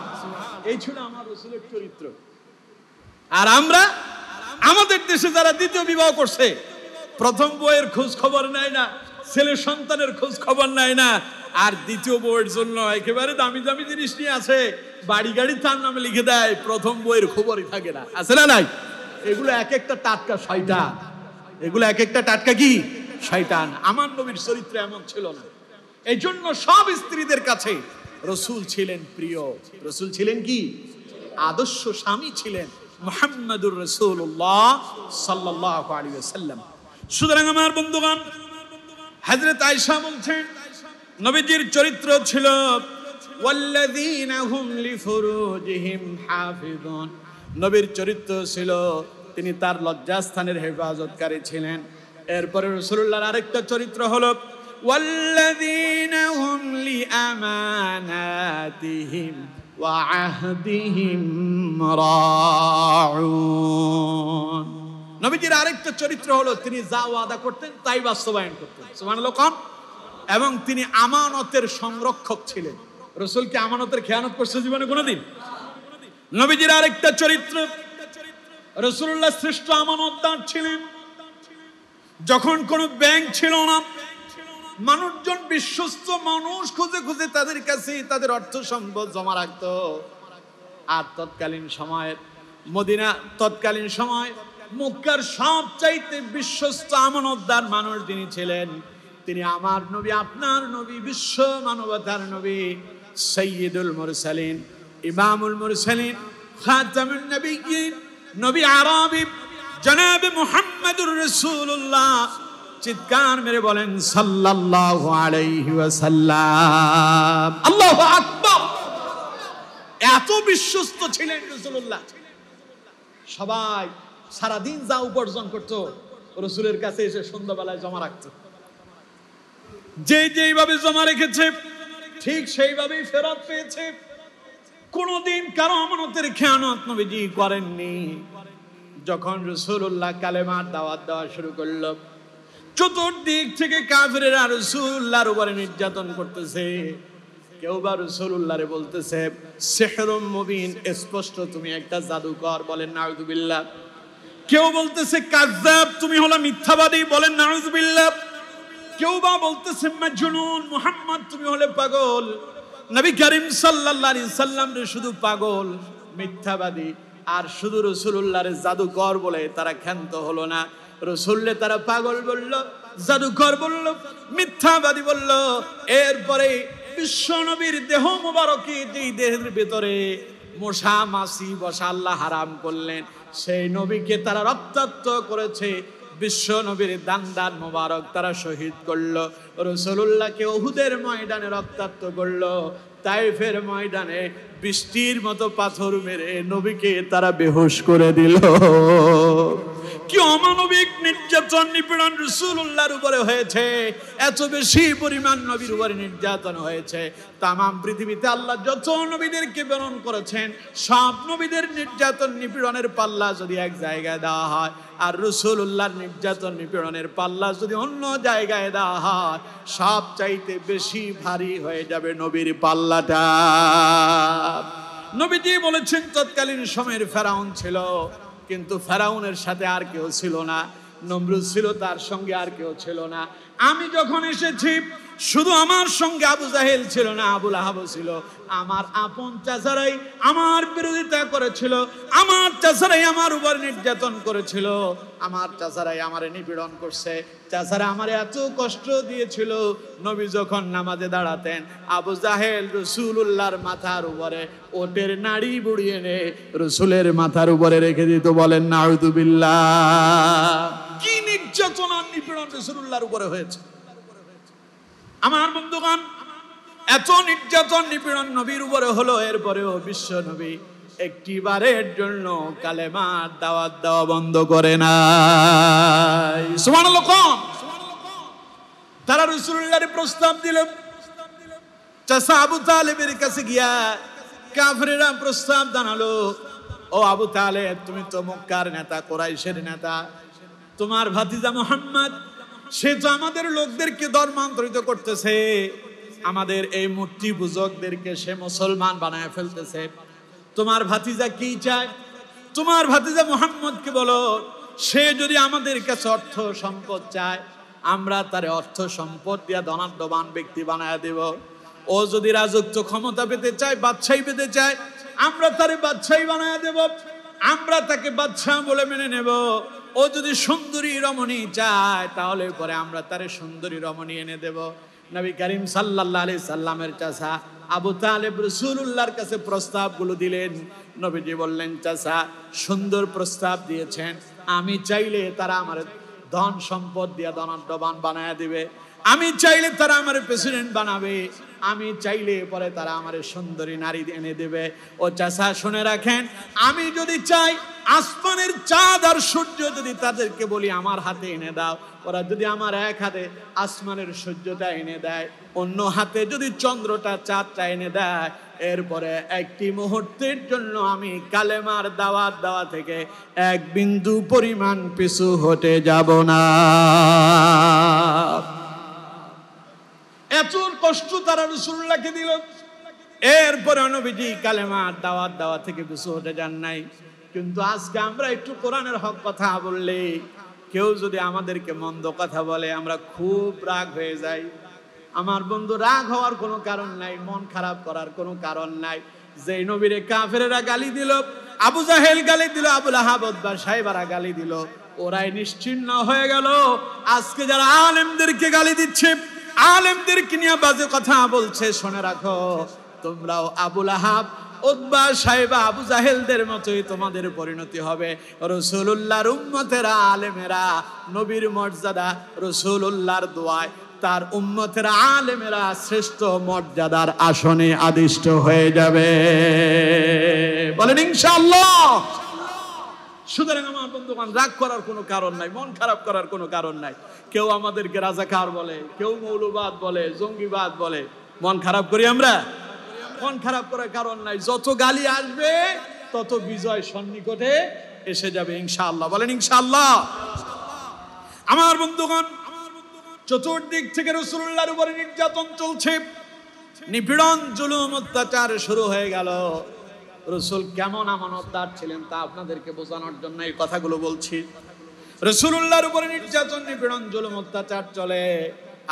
A: এই ছিল আমার রাসূলের চরিত্র। আর আমরা আমাদের দেশে যারা দ্বিতীয় বিবাহ করছে, প্রথম বউয়ের খোঁজ খবর নেয় না, ছেলে সন্তানের খোঁজ খবর নেয় না, আর দ্বিতীয় বইয়ের জন্য একেবারে দামি দামি জিনিস নিয়ে আছে, বাড়ি গাড়ি তার নামে লিখে দেয়, প্রথম বইয়ের খবরই থাকে না, আছে না নাই? এগুলো এক একটা টাটকা শয়তান, এগুলো এক একটা টাটকা কি শয়তান। আমার নবীর চরিত্র এমন ছিল না। এই জন্য সব স্ত্রীদের কাছে রসুল ছিলেন প্রিয়। রসুল ছিলেন কি? আদর্শ স্বামী ছিলেন মুহাম্মদুর রাসূলুল্লাহ সাল্লাল্লাহু আলাইহি ওয়াসাল্লাম। সুতরাং আমার বন্ধুগণ, হযরত আয়েশা বলছেন নবীজির চরিত্র ছিল ওয়াল্লাযীনা হুম লিফুরুজিহিম হাফিজুন। নবীর চরিত্র ছিল তিনি তার লজ্জাস্থানের হেফাজতকারী ছিলেন। এরপরে রাসূলুল্লাহর আরেকটা চরিত্র হলো ওয়াল্লাযীনা হুম লিআমানাতিহিম ওয়া আহদিহিম রাউন। নবীজির আরেকটা চরিত্র হলো তিনি যা ওয়াদা করতেন তাই বাস্তবায়ন করতেন, সুবহানাল্লাহ। এবং তিনি আমানতের সংরক্ষক ছিলেন। রাসূল কি আমানতের খেয়ানত করছে জীবনে কোনোদিন? নবীজির আরেকটা চরিত্র, রাসূলুল্লাহ শ্রেষ্ঠ আমানতদার ছিলেন। যখন কোন ব্যাংক ছিল না, মানুষজন বিশ্বস্ত মানুষ খুঁজে খুঁজে তাদের কাছে তাদের অর্থ সম্পদ জমা রাখত। আর তৎকালীন সময় মক্কার সবচাইতে বিশ্বস্ত আমানতদার মানুষ যিনি ছিলেন, তিনি আমার নবী, আপনার নবী, বিশ্ব মানবতার নবী, সাইয়্যিদুল মুরসালিন, ইমামুল মুরসালিন, খাতামুন নবিয়্যিন, নবী আরবি জনাবে মুহাম্মদুর রাসূলুল্লাহ। চিৎকার মেরে বলেন সাল্লাল্লাহু আলাইহি ওয়াসাল্লাম। আল্লাহু আকবার। এত বিশ্বস্ত ছিলেন রাসূলুল্লাহ। সবাই সারাদিন যা উপার্জন করত রাসূলের কাছে এসে সন্ধ্যাবেলায় জমা রাখত। যেইভাবে জমা রেখেছে ঠিক সেইভাবেই ফেরত পেয়েছে। কোনদিন কারো আমানতের খেয়ানত নবীজি করেননি। যখন রাসূলুল্লাহ কালেমার দাওয়াত দেওয়া শুরু করলো, চতুর্দিক থেকে কাফেরেরা রাসূলুল্লাহর উপরে নির্যাতন করতেছে। কেউ বা রাসূলুল্লাহরে বলতেছে সিহরুম মুবিন, স্পষ্ট তুমি একটা জাদুকর, বলেন নাউযুবিল্লাহ। কেউ বলতেছে কাযযাব, তুমি হলো মিথ্যাবাদী, বলেন নাউযুবিল্লাহ। কেউ বা বলতেছে মাজনুন, মুহাম্মদ তুমি হলে পাগল। নবী করিম সাল্লাল্লাহু আলাইহি সাল্লাম শুধু পাগল, মিথ্যাবাদী আর শুধু রাসূলুল্লাহর জাদুকর বলে তারা ক্ষান্ত হলো না। রাসূলকে তারা পাগল বলল, জাদুকর বলল, মিথ্যাবাদী বলল। এরপরে বিশ্ব নবীর দেহ মোবারকে, যেই দেহের ভিতরে মশা মাছি বসা আল্লাহ হারাম করলেন, সেই নবীকে তারা রক্তাক্ত করেছে। বিশ্ব নবীর দান মোবারক তারা শহীদ করলো। রাসূলুল্লাহকে উহুদের ময়দানে রক্তাক্ত করলো। তায়েফের ময়দানে বৃষ্টির মতো পাথর মেরে নবীকে তারা বেহুশ করে দিল। কি অমানবিক নির্যাতন নিপীড়ন রাসূলুল্লাহর উপরে হয়েছে! এত বেশি পরিমাণ নবীর উপরে নির্যাতন হয়েছে। তামাম পৃথিবীতে আল্লাহ যত নবীদেরকে প্রেরণ করেছেন, সব নবীদের নির্যাতন নিপীড়নের পাল্লা যদি এক জায়গায় দেওয়া হয়, আর রাসূলুল্লাহর নির্যাতন নিপীড়নের পাল্লা যদি অন্য জায়গায় দেওয়া হয়, সব চাইতে বেশি ভারী হয়ে যাবে নবীর পাল্লাটা। নবীজি বলেছেন তৎকালীন সময়ের ফেরাউন ছিল, কিন্তু ফেরাউনের সাথে আর কেউ ছিল না। নমরুদ ছিল, তার সঙ্গে আর কেউ ছিল না। আমি যখন এসেছি শুধু আমার সঙ্গে আবু জাহেল ছিল না, আবু লাহাব ছিল। আমার আপন চাচারাই আমার বিরোধিতা করেছিল, আমার চাচারাই আমার উপর নির্যাতন করেছিল, আমার চাচারাই আমারে নিপীড়ন করছে, চাচারা আমারে এত কষ্ট দিয়েছিল। নবী যখন নামাজে দাঁড়াতেন, আবু জাহেল রাসূলুল্লাহর মাথার উপরে ওটের নাড়ি বুড়িয়ে এনে রাসূলের মাথার উপরে রেখে দিত, বলেন নাউযুবিল্লাহ। কি নির্যাতন আর নিপীড়ন রাসূলুল্লাহর উপরে হয়েছে! আমার বন্ধুগণ, এত নির্যাতন নিপীড়ন নবীর উপরে হলো, এরপরেও বিশ্ব নবী একটিবারের জন্য কালেমার দাওয়াত দেওয়া বন্ধ করে নাই। সুবহানাল্লাহ। তারা রাসূলুল্লাহর প্রস্তাব দিল। চাচা আবু তালেবের কাছে গিয়া কাফেররা প্রস্তাব জানালো, ও আবু তালেব, তুমি তো মক্কার নেতা, কুরাইশের নেতা, তোমার ভাতিজা মুহাম্মদ সে তো আমাদের লোকদেরকে ধর্মান্তরিত করতেছে, আমাদের এই মূর্তি পূজকদেরকে সে মুসলমান বানায় ফেলতেছে। তোমার ভাতিজা কি চায়? তোমার ভাতিজা মুহাম্মদকে বলো, সে যদি আমাদের কাছে অর্থ সম্পদ চায়, আমরা তারে অর্থ সম্পদ দিয়া ধনাঢ্যবান ব্যক্তি বানায় দেব। ও যদি রাজত্ব ক্ষমতা পেতে চায়, বাদশাহী পেতে চায়, আমরা তারে বাদশাহী বানায় দেব, আমরা তাকে বাদশাহ বলে মেনে নেব। ও যদি সুন্দরী রমণী চায়, তাহলে পরে আমরা তারে সুন্দরী রমণী এনে দেব। নবী করিম সাল্লাল্লাহু আলাইহি সাল্লামের চাচা আবু তালেব রাসূলুল্লাহর কাছে প্রস্তাবগুলো দিলেন। নবীজি বললেন, চাচা সুন্দর প্রস্তাব দিয়েছেন, আমি চাইলে তারা আমার ধন সম্পদ দিয়া ধনাঢ্যবান বানায় দিবে, আমি চাইলে তারা আমার প্রেসিডেন্ট বানাবে, আমি চাইলে পরে তারা আমার সুন্দরী নারী এনে দেবে। ও চাচা শুনে রাখেন, আমি যদি চাই আসমানের চাঁদ আর সূর্য যদি তাদেরকে বলি আমার হাতে এনে দাও, ওরা যদি আমার এক হাতে আসমানের সূর্যটা এনে দেয়, অন্য হাতে যদি চন্দ্রটা চাঁদটা এনে দেয়, এরপরে একটি মুহূর্তের জন্য আমি কালেমার দাওয়াত দেওয়া থেকে এক বিন্দু পরিমাণ পিছু হতে যাব না। এত কষ্ট তারা রাসূলুল্লাহকে দিল, এরপরে নবীজি কালেমার দাওয়াত দেওয়া থেকে পিছু হতে যান নাই। কিন্তু আজকে আমরা একটু কোরআনের হক কথা বললে, কেউ যদি আমাদেরকে মন্দ কথা বলে, আমরা খুব রাগ হয়ে যাই। আমার বন্ধু, রাগ হওয়ার কোনো কারণ নাই, মন খারাপ করার কোনো কারণ নাই। যে নবীরে কাফেরেরা গালি দিল, আবু জাহেল গালি দিল, আবু লাহাব উতবা সাহেবারা গালি দিল, ওরাই নিশ্চিহ্ন হয়ে গেল। আজকে যারা আলেমদেরকে গালি দিচ্ছে, আলেমদেরকে নিয়ে বাজে কথা বলছে, শুনে রাখো, তোমরাও আবু লাহাব উতবা সাহেবা আবু জাহেলদের মতোই তোমাদের পরিণতি হবে। রাসূলুল্লাহর উম্মতেরা, আলেমেরা নবীর মর্যাদা রাসূলুল্লাহর দোয়ায় তার উম্মতেরা আলেমেরা শ্রেষ্ঠ মর্যাদার আসনে আদিষ্ট হয়ে যাবে, বলেন ইনশাআল্লাহ। সুতরাং আমার বন্ধুগণ, রাগ করার কোনো কারণ নাই, মন খারাপ করার কোনো কারণ নাই। কেউ আমাদেরকে রাজাকার বলে, কেউ মৌলবাদ বলে, জঙ্গিবাদ বলে, মন খারাপ করি আমরা? মন খারাপ করার কারণ নাই। যত গালি আসবে তত বিজয় সন্নিকটে এসে যাবে ইনশাআল্লাহ, বলেন ইনশাআল্লাহ। আমার বন্ধুগণ, চতুর্দিক থেকে রাসূলুল্লাহর উপরে নির্যাতন চলছে, নিপীড়ন, জুলুম, অত্যাচার শুরু হয়ে গেল। রাসূল কেমন আমানতদার ছিলেন তা আপনাদেরকে বোঝানোর জন্য এই কথাগুলো বলছি। রাসূলুল্লাহর উপরে নির্যাতন, নিপীড়ন, জুলুম, অত্যাচার চলে।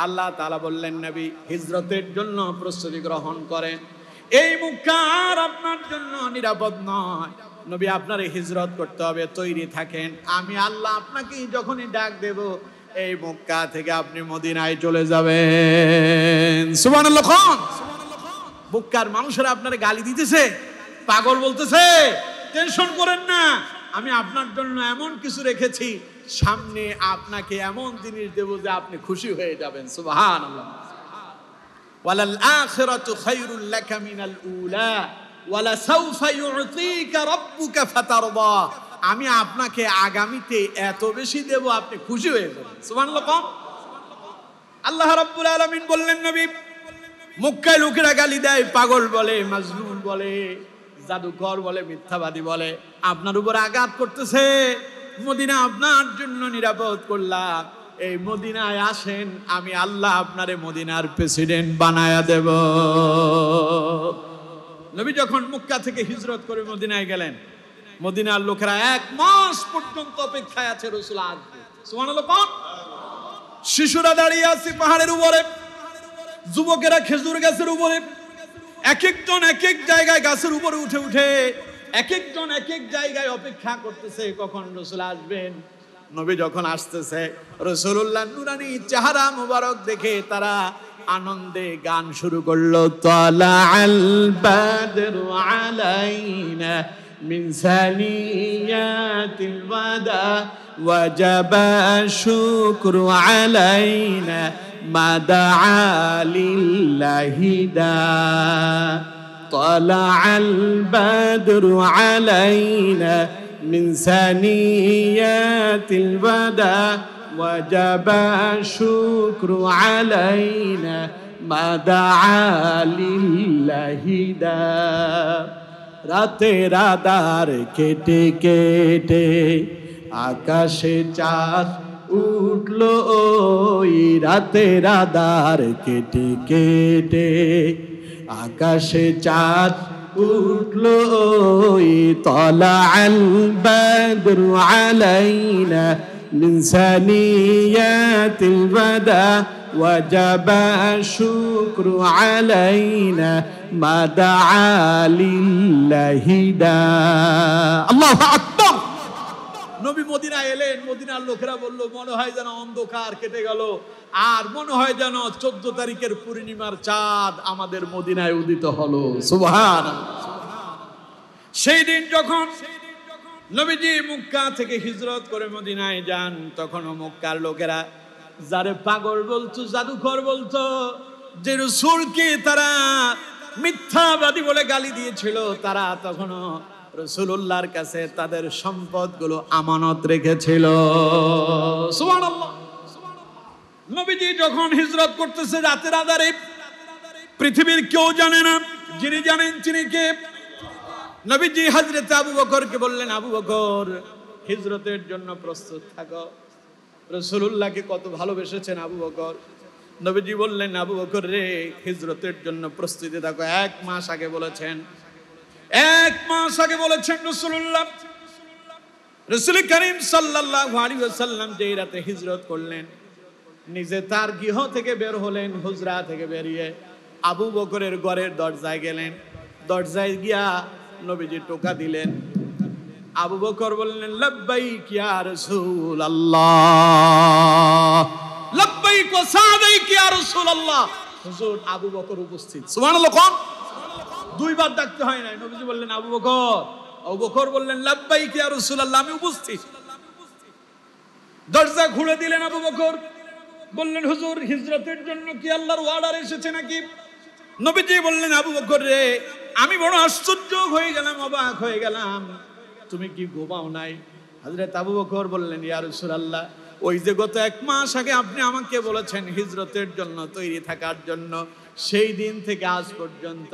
A: আল্লাহ তাআলা বললেন, নবী হিজরতের জন্য প্রস্তুতি গ্রহণ করেন। এই মক্কা আর আপনার জন্য নিরাপদ নয়, নবী আপনার হিজরত করতে হবে, তৈরি থাকেন। আমি আল্লাহ আপনাকে যখনই ডাক দেব, এই মক্কা থেকে আপনি মদিনায় চলে যাবেন। সুবহানাল্লাহ। মক্কার মানুষেরা আপনারে গালি দিতেছে, পাগল বলতেছে, টেনশন করেন না, আমি আপনার জন্য এমন কিছু রেখেছি, সামনে আপনাকে এমন জিনিস দেব যে আপনি খুশি হয়ে যাবেন। সুবহানাল্লাহ। ওয়ালাল আখিরাতু খায়রুল লাকা মিনাল উলা ওয়ালা সাওফা ইউতিকা রাব্বুকা ফাতারদা। আমি আপনাকে আগামীতে এত বেশি দেব, আপনি খুশি হয়ে যাবেন। সুবহানাল্লাহ। আল্লাহ রাব্বুল আলামিন বললেন, নবী মক্কায় লোকেরা গালি দেয়, পাগল বলে, মাজনুন বলে, জাদুকর বলে, মিথ্যাবাদী বলে, আপনার উপর আঘাত করতেছে। মদিনা আপনার জন্য নিরাপদ করলাম, এই মদিনায় আসেন, আমি আল্লাহ আপনারে মদিনার প্রেসিডেন্ট বানায়া দেব। নবী যখন মক্কা থেকে হিজরত করে মদিনায় গেলেন, মদিনার লোকেরা 1 মাস পর্যন্ত অপেক্ষায় আছে রাসূল আসবে। সুবহানাল্লাহ। শিশুরা দাঁড়িয়ে আছে পাহাড়ের উপরে, যুবকেরা খেজুর গাছের উপরে, এক একজন এক এক জায়গায় গাছের উপরে উঠে উঠে এক একজন এক এক জায়গায় অপেক্ষা করতেছে কখন রাসূল আসবেন। নবী যখন আসতেছে, রাসূলুল্লাহর নুরানি চেহারা মুবারক দেখে তারা আনন্দে গান শুরু করলো। তালাআল বাদরু আলাইনা মিন সানিয়াতিল ওয়াদা ওয়াজাবা শুকরু আলাইনা মা দাআ লিল্লাহি দা। তালাআল বাদরু আলাইনা من ثنيات الوداع وجب الشكر علينا ما دعا لله دا। রাতের আধার কেটে কেটে আকাশে চাঁদ উঠলো, ওই রাতের আধার কেটে কেটে আকাশে চাঁদ উঠলো। তালাআল বাদরু আলাইনা
B: من ثنيات الوداع وجب الشكر علينا ما دعا لله داع الله أكبر
A: নবী মদিনা এলেন, মদিনার লোকেরা বলল মনে হয় যেন অন্ধকার কেটে গেল, আর মনে হয় যেন 14 তারিখের পূর্ণিমার চাঁদ আমাদের মদিনায় উদিত হলো। সুবহানাল্লাহ। সেই দিন যখন নবীজি মক্কা থেকে হিজরত করে মদিনায় যান, তখনও মক্কার লোকেরা যারে পাগল বলতো, জাদুকর বলতো, যে রাসূলকে তারা মিথ্যাবাদী বলে গালি দিয়েছিল, তারা তখনও রাসূলুল্লাহর কাছে তাদের সম্পদগুলো আমানত রেখেছিল। সুবহানাল্লাহ। নবীজি যখন হিজরত করতেছে রাতের আঁধারে, পৃথিবীর কেউ জানে না, যিনি জানেন তিনি কে? নবীজি হযরত আবু বকরকে বললেন, আবু বকর হিজরতের জন্য প্রস্তুত থাকো। রাসূলুল্লাহকে কত ভালোবেসেছেন আবু বকর। নবীজি বললেন, আবু বকর রে, হিজরতের জন্য প্রস্তুতি থাকো। 1 মাস আগে বলেছেন, 1 মাস আগে বলেছেন রাসূলুল্লাহ। রাসূল করিম সাল্লাল্লাহু আলাইহি ওয়াসাল্লাম যেই রাতে হিজরত করলেন, নিজে তার গৃহ থেকে বের হলেন, হুজরা থেকে বেরিয়ে আবু বকরের ঘরের দরজায় গেলেন। দরজায় গিয়া নবীজি টোকা দিলেন। আবু বকর বললেন, লাব্বাইক ইয়া রাসূলুল্লাহ, লাব্বাইক ওয়া সাদাইক ইয়া রাসূলুল্লাহ। হুজুর আবু বকর উপস্থিত। সুবহানাল্লাহ। কোন 2 বার ডাকতে হয় না। নবীজি বললেন, আবু বকর। আবু বকর বললেন, লাব্বাইক ইয়া রাসূলুল্লাহ, আমি উপস্থিত। দরজা খুলে দিলেন আবু বকর। বললেন, হুজুর হিজরতের জন্য কি আল্লাহর অর্ডার এসেছে নাকি? নবীজি বললেন, আবু বকর রে, আমি বড় আশ্চর্য হয়ে গেলাম, অবাক হয়ে গেলাম, তুমি কি ঘুমাও নাই? হযরত আবু বকর বললেন, ইয়া রাসূলুল্লাহ, ওই যে গত 1 মাস আগে আপনি আমাকে বলেছেন হিজরতের জন্য তৈরি থাকার জন্য, সেই দিন থেকে আজ পর্যন্ত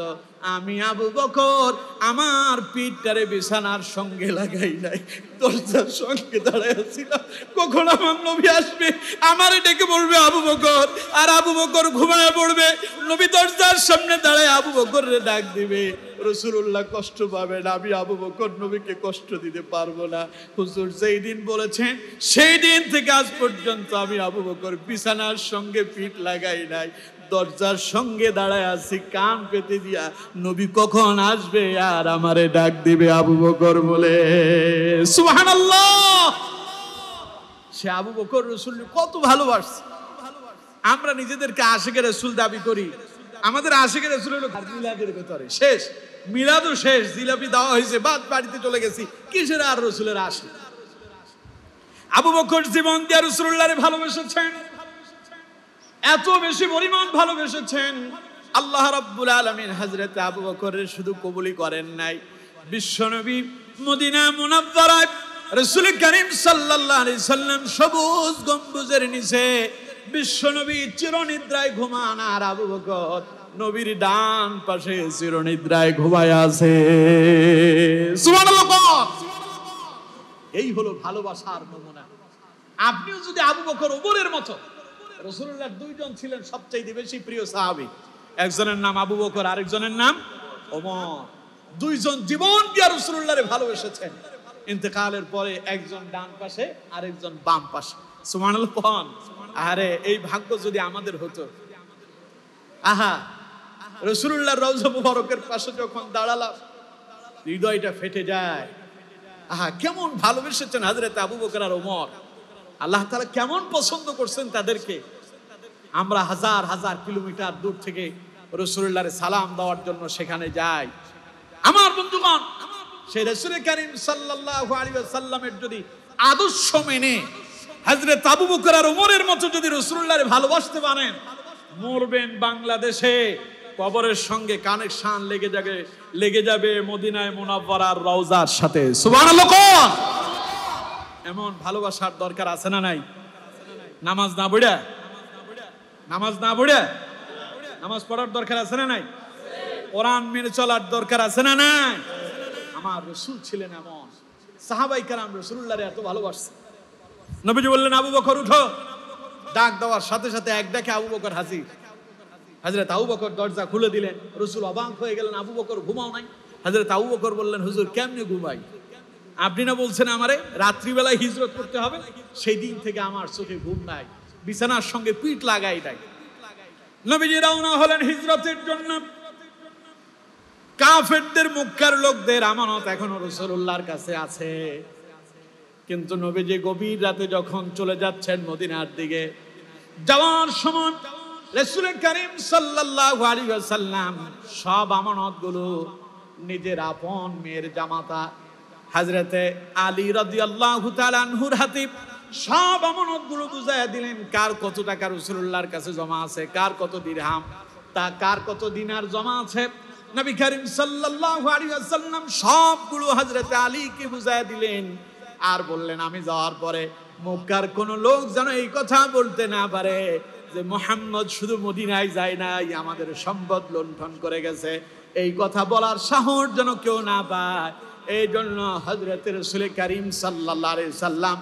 A: আমি আবু বকর আমার পিঠটারে বিছানার সঙ্গে লাগাই নাই, দরজার সঙ্গে দাঁড়ায় ছিলাম। কখন আমার নবী আসবে, আমারে ডেকে বলবে আবু বকর, আর আবু বকর ঘুমায় পড়বে। নবী দরজার সামনে দাঁড়ায় আবু বকরের ডাক দিবে। রাসূলুল্লাহ কষ্ট পাবেন, আমি আবু বকর নবীকে কষ্ট দিতে পারবো না। হুজুর যেই দিন বলেছেন সেই দিন থেকে আজ পর্যন্ত আমি আবু বকর বিছানার সঙ্গে পিঠ লাগাই নাই, দরজার সঙ্গে দাঁড়ায় আছি কান পেতে দিয়া, নবী কখন আসবে আর আমারে ডাক দিবে আবু বকর বলে। সুবহানাল্লাহ। সে আবু বকর রাসূল কত ভালোবাসে। আমরা নিজেদেরকে আশিকে রাসূল দাবি করি, আমাদের আশিকে রাসূল হলো মিলাদের ভেতরে শেষ, মিলাদও শেষ, জিলাপি দেওয়া হয়েছে, বাদ বাড়িতে চলে গেছি, কিসের আর রাসূলের আশিক? আবু বকর জীবন দিয়ে রাসূলুল্লাহরে ভালোবেসেছেন, এত বেশি পরিমাণ ভালোবেসেছেন, আল্লাহ রাব্বুল আলামিন হযরত আবু বকরের শুধু কবুলই করেন নাই, বিশ্বনবী মদিনা মুনাওয়ারায় রাসূল করিম সাল্লাল্লাহু আলাইহি সাল্লাম সবুজ গম্বুজের নিচে বিশ্বনবী চিরনিদ্রায় ঘুমান, আর আবু বকর নবীর ডান পাশে চিরনিদ্রায় ঘুমায় আছে। সুবহানাল্লাহ। এই হলো ভালোবাসার নমুনা। আপনিও যদি আবু বকর ওমরের মতো, রাসূলুল্লাহর 2 জন ছিলেন সবচেয়ে বেশি প্রিয় সাহাবী, একজনের নাম আবু বকর, আরেকজনের নাম ওমর। 2 জন জীবন দিয়ে রাসূলুল্লাহরে ভালোবেসেছেন। ইন্তেকালের পরে একজন ডান পাশে আরেকজন বাম পাশে। সুবহানাল্লাহ। আরে এই ভাগ্য যদি আমাদের হতো। আহা, রাসূলুল্লাহর রওজা মুবারকের পাশে যখন দাঁড়ালাম হৃদয়টা ফেটে যায়। আহা, কেমন ভালোবেসেছেন হযরত আবু বকর আর ওমর। আল্লাহ তাআলা কেমন পছন্দ করছেন তাদেরকে। আমরা হাজার হাজার কিলোমিটার দূর থেকে রাসূলুল্লাহর সালাম দেওয়ার জন্য সেখানে যাই। আমার বন্ধুগণ, সেই রাসূল করিম সাল্লাল্লাহু আলাইহি ওয়াসাল্লামের যদি আদর্শ মেনে হযরত আবু বকর আর ওমরের মতো যদি রাসূলুল্লাহরে ভালোবাসতে পারেন, মরবেন বাংলাদেশে, কবরের সঙ্গে কানেকশন লেগে যাবে মদিনায় মুনাওয়ারার রওজার সাথে। সুবহানাল্লাহ। এমন ভালোবাসার দরকার আছে না নাই? নামাজ না পড়া, নামাজ পড়ার দরকার আছে না নাই? কোরআন মেনে চলার দরকার আছে না নাই? আমার রাসূল ছিলেন এমন, সাহাবায়ে কেরাম রাসূলুল্লাহরে এত ভালোবাসতেন। নবীজি বললেন, আবু বকর উঠো। ডাক দেওয়ার সাথে সাথে এক ডাকে আবু বকর হাজির। হযরত আবু বকর দরজা খুলে দিলেন। রাসূল অবাক হয়ে গেলেন, আবু বকর ঘুমাও নাই? হযরত আবু বকর বললেন, হুজুর কেমনে ঘুমাই? আপনি না বলছেন আমারে রাত্রিবেলায় হিজরত করতে হবে, সেই দিন থেকে আমার চোখে ঘুম নাই, বিছানার সঙ্গে পিঠ লাগাই নাই। নবীজি রওনা হলেন হিজরতের জন্য। কাফেরদের মক্কার লোকদের আমানত এখনো রাসূলুল্লাহর কাছে আছে, কিন্তু নবীজি গভীর রাতে যখন চলে যাচ্ছেন মদিনার দিকে, যাওয়ার সময় রাসূল করিম সাল্লাল্লাহু আলাইহি ওয়াসাল্লাম সব আমানতগুলো নিজের আপন মেয়ের জামাতা হযরতে আলী রাদিয়াল্লাহু তাআলা আনহুর হাতে সব আমানতগুলো বুঝাইয়া দিলেন। কার কত টাকা রাসূলুল্লাহর কাছে জমা আছে, কার কত দিরহাম, তা কার কত দিনার জমা আছে, নবী করিম সাল্লাল্লাহু আলাইহি ওয়াসাল্লাম সবগুলো হযরতে আলীকে বুঝাইয়া দিলেন। আর বললেন, আমি যাওয়ার পরে মক্কার কোন লোক যেন এই কথা বলতে না পারে যে মুহাম্মদ শুধু মদিনায় যায় নাই, আমাদের সম্পদ লুণ্ঠন করে গেছে। এই কথা বলার সাহস যেন কেউ না পায়। এই জন্য হযরত রাসূল করিম সাল্লাল্লাহু আলাইহি সাল্লাম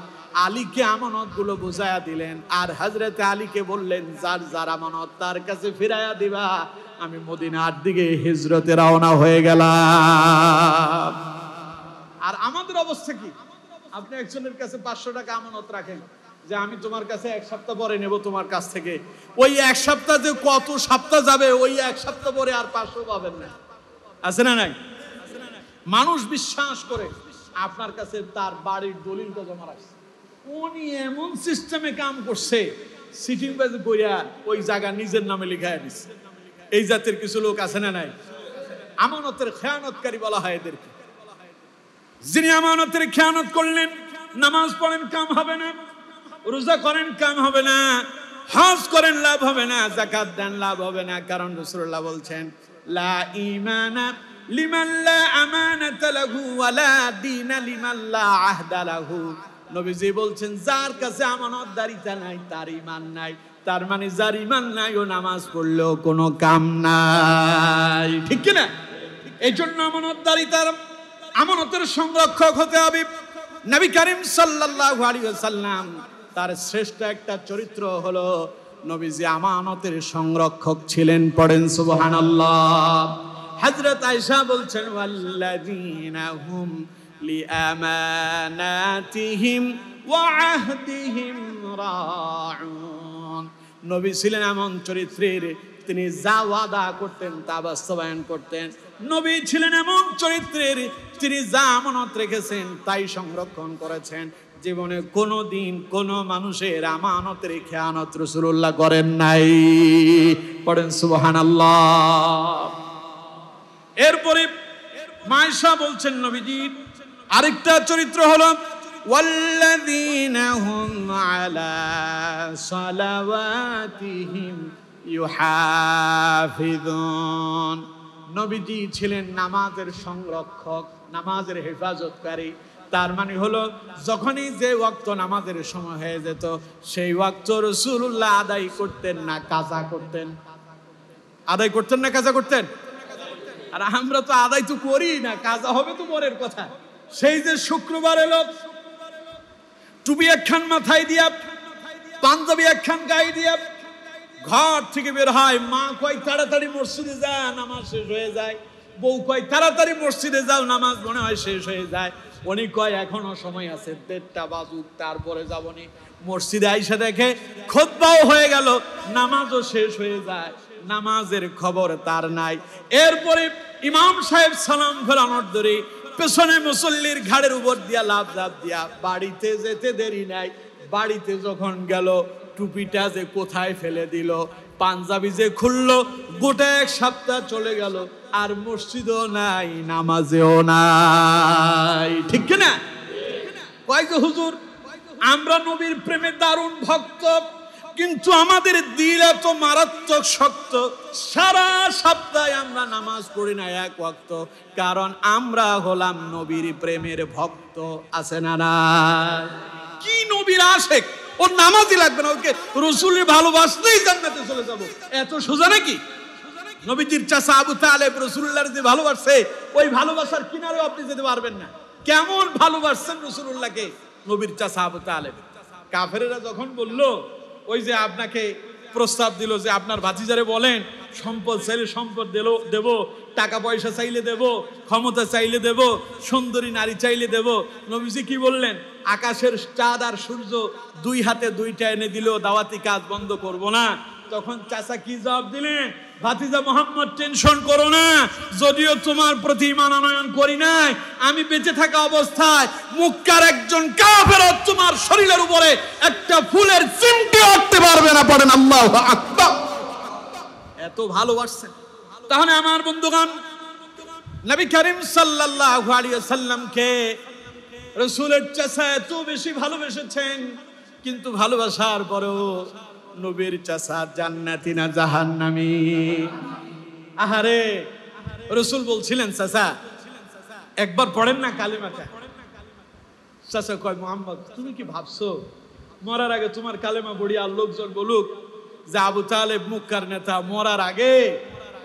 A: আলীকে আমানতগুলো বুঝাইয়া দিলেন। আর হযরত আলীকে বললেন, যার যার আমানত তার কাছে ফিরাইয়া দিবা। আমি মদিনার দিকে হিজরতে রওনা হয়ে গেলাম। আর আমাদের অবস্থা কি? আপনি একজনের কাছে 500 টাকা আমানত রাখেন যে আমি তোমার কাছে এক সপ্তাহ পরে নেব তোমার কাছ থেকে। ওই এক সপ্তাহ যে কত সপ্তাহ যাবে, ওই এক সপ্তাহ পরে আর 500 পাবেন না। আছে না নাই? মানুষ বিশ্বাস করে আপনার কাছে তার বাড়ির দলিলটা জমা রাখছে। উনি এমন সিস্টেমে কাম করছে, সিটিং বাজ কইরা ওই জায়গা নিজের নামে লিখায় দিচ্ছে। এই জাতের কিছু লোক আছে না নাই? আমানতের খেয়ানতকারী বলা হয় এদেরকে। যিনি আমানতের খেয়ানত করলেন, নামাজ পড়েন কাম হবে না, রোজা করেন কাম হবে না, হজ করেন লাভ হবে না, যাকাত দেন লাভ হবে না। কারণ রাসূলুল্লাহ বলছেন, লা ঈমানা লিমান লা আমানাতা লাহু ওয়া লা দীনা লিমান লা আহদা লাহু। নবীজি বলছেন, যার কাছে আমানতদারিতা নাই তার ঈমান নাই। তার মানে যার ঈমান নাই ও নামাজ পড়লেও কোনো কাম নাই, ঠিক কি না? এই জন্য আমানতদারিতার আমানতের সংরক্ষক হতে হবে। নবী করিম সাল্লাল্লাহু আলাইহি ওয়াসাল্লাম তার শ্রেষ্ঠ একটা চরিত্র হলো নবীজি আমানতের সংরক্ষক ছিলেন। পড়েন সুবহানাল্লাহ। হযরত আয়েশা বলছেন, ওয়াল্লাযীনা হুম লিআমানাতিহিম ওয়া আহদিহিম রাউন। নবী ছিলেন এমন চরিত্রের, তিনি যা ওয়াদা করতেন তা বাস্তবায়ন করতেন। নবী ছিলেন এমন চরিত্রের, তিনি যা আমানত রেখেছেন তাই সংরক্ষণ করেছেন। জীবনে কোনো দিন কোনো মানুষের আমানতের খেয়ানত রাসূলুল্লাহ করেন নাই। পড়েন সুবহানাল্লাহ। এরপরে মায়েশা বলছেন, নবীজির আরেকটা চরিত্র হলো ওয়াল্লাযীনা হুম আলা সালাওয়াতিহিম ইউহাফিযুন। নবীজি ছিলেন নামাজের সংরক্ষক, নামাজের হেফাজতকারী। তার মানে হলো যখনই যে ওয়াক্ত নামাজের সময় হয়ে যেত, সেই ওয়াক্ত রাসূলুল্লাহ আদায় করতেন না, কাজা করতেন। আদায় করতেন না, কাজা করতেন? আর আমরা তো আদায় তো করি না, কাজা হবে তো পরের কথা। সেই যে শুক্রবার এলো, টুপি একখান মাথায় দিয়া, পাঞ্জাবি একখান গায়ে দিয়া ঘর থেকে বের হয়। মা কয় তাড়াতাড়ি মসজিদে যা, নামাজ শেষ হয়ে যায়। বউ কয় তাড়াতাড়ি মসজিদে যাও, নামাজ মনে হয় শেষ হয়ে যায়। উনি কয় এখনো সময় আছে, 1:30 বাজুক, তারপরে যাবনি। মসজিদে আইসা দেখে খুতবাও হয়ে গেল, নামাজও শেষ হয়ে যায়, নামাজের খবর তার নাই। এরপরে ইমাম সাহেব সালাম ফেরানোর ধরে পেছনে মুসল্লির ঘাড়ের উপর দিয়া লাভ দিয়া বাড়িতে যেতে দেরি নাই। বাড়িতে যখন গেল, টুপিটা যে কোথায় ফেলে দিল, পাঞ্জাবি যে খুললো, গোটা এক সপ্তাহ চলে গেল, আর মসজিদও নাই, নামাজেও নাই, ঠিক কিনা? কয় যে হুজুর, আমরা নবীর প্রেমে দারুণ ভক্ত, কিন্তু আমাদের দিল এত মারাত্মক শক্ত, সারা সপ্তাহে আমরা নামাজ পড়ি না এক ওয়াক্ত, কারণ আমরা হলাম নবীর প্রেমের ভক্ত। আছে না না? কি নবীর আশেক, ওর নামাজই লাগবে না, ওকে রাসূলের ভালোবাসলেই জান্নাতে চলে যাব। এত সোজা নাকি? নবীজির চাচা আবু তালেব রাসূলুল্লাহর যে ভালোবাসে, ওই ভালোবাসার কিনারেও আপনি যেতে পারবেন না। কেমন ভালোবাসছেন রাসূলুল্লাহকে নবীর চাচা আবু তালেব। কাফেরেরা যখন বলল, ওই যে আপনাকে প্রস্তাব দিল যে আপনার ভাতিজারে বলেন সম্পদ চাইলে সম্পদ দেব, টাকা পয়সা চাইলে দেব, ক্ষমতা চাইলে দেব, সুন্দরী নারী চাইলে দেব। নবীজি কি বললেন? আকাশের চাঁদ আর সূর্য দুই হাতে দুইটা এনে দিলেও দাওয়াতি কাজ বন্ধ করব না। তখন চাচা কি জবাব দিলেন? ভাতিজা মোহাম্মদ, টেনশন করো না, যদিও তোমার প্রতি ঈমান আনয়ন করি নাই, আমি বেঁচে থাকা অবস্থায় মক্কার একজন কাফের তোমার শরীরের উপরে একটা ফুলের চিমটি উঠতে পারবে না। পড়েন আল্লাহু আকবার। এত ভালোবাসছেন। তাহলে আমার বন্ধুগণ, নবী করিম সাল্লাল্লাহু আলাইহি ওয়াসাল্লামকে রাসূলের চাচা এত বেশি ভালোবেসেছেন, কিন্তু ভালোবাসার পরেও নবীর চাচা জান্নাতি না জাহান্নামী? আহারে, রাসূল বলছিলেন, চাচা একবার পড়েন না কালেমাটা। চাচা কয়, মুহাম্মদ তুমি কি ভাবছো মরার আগে তোমার কালেমা পড়ি আর লোকজন বলুক যে আবু তালেব মক্কার নেতা মরার আগে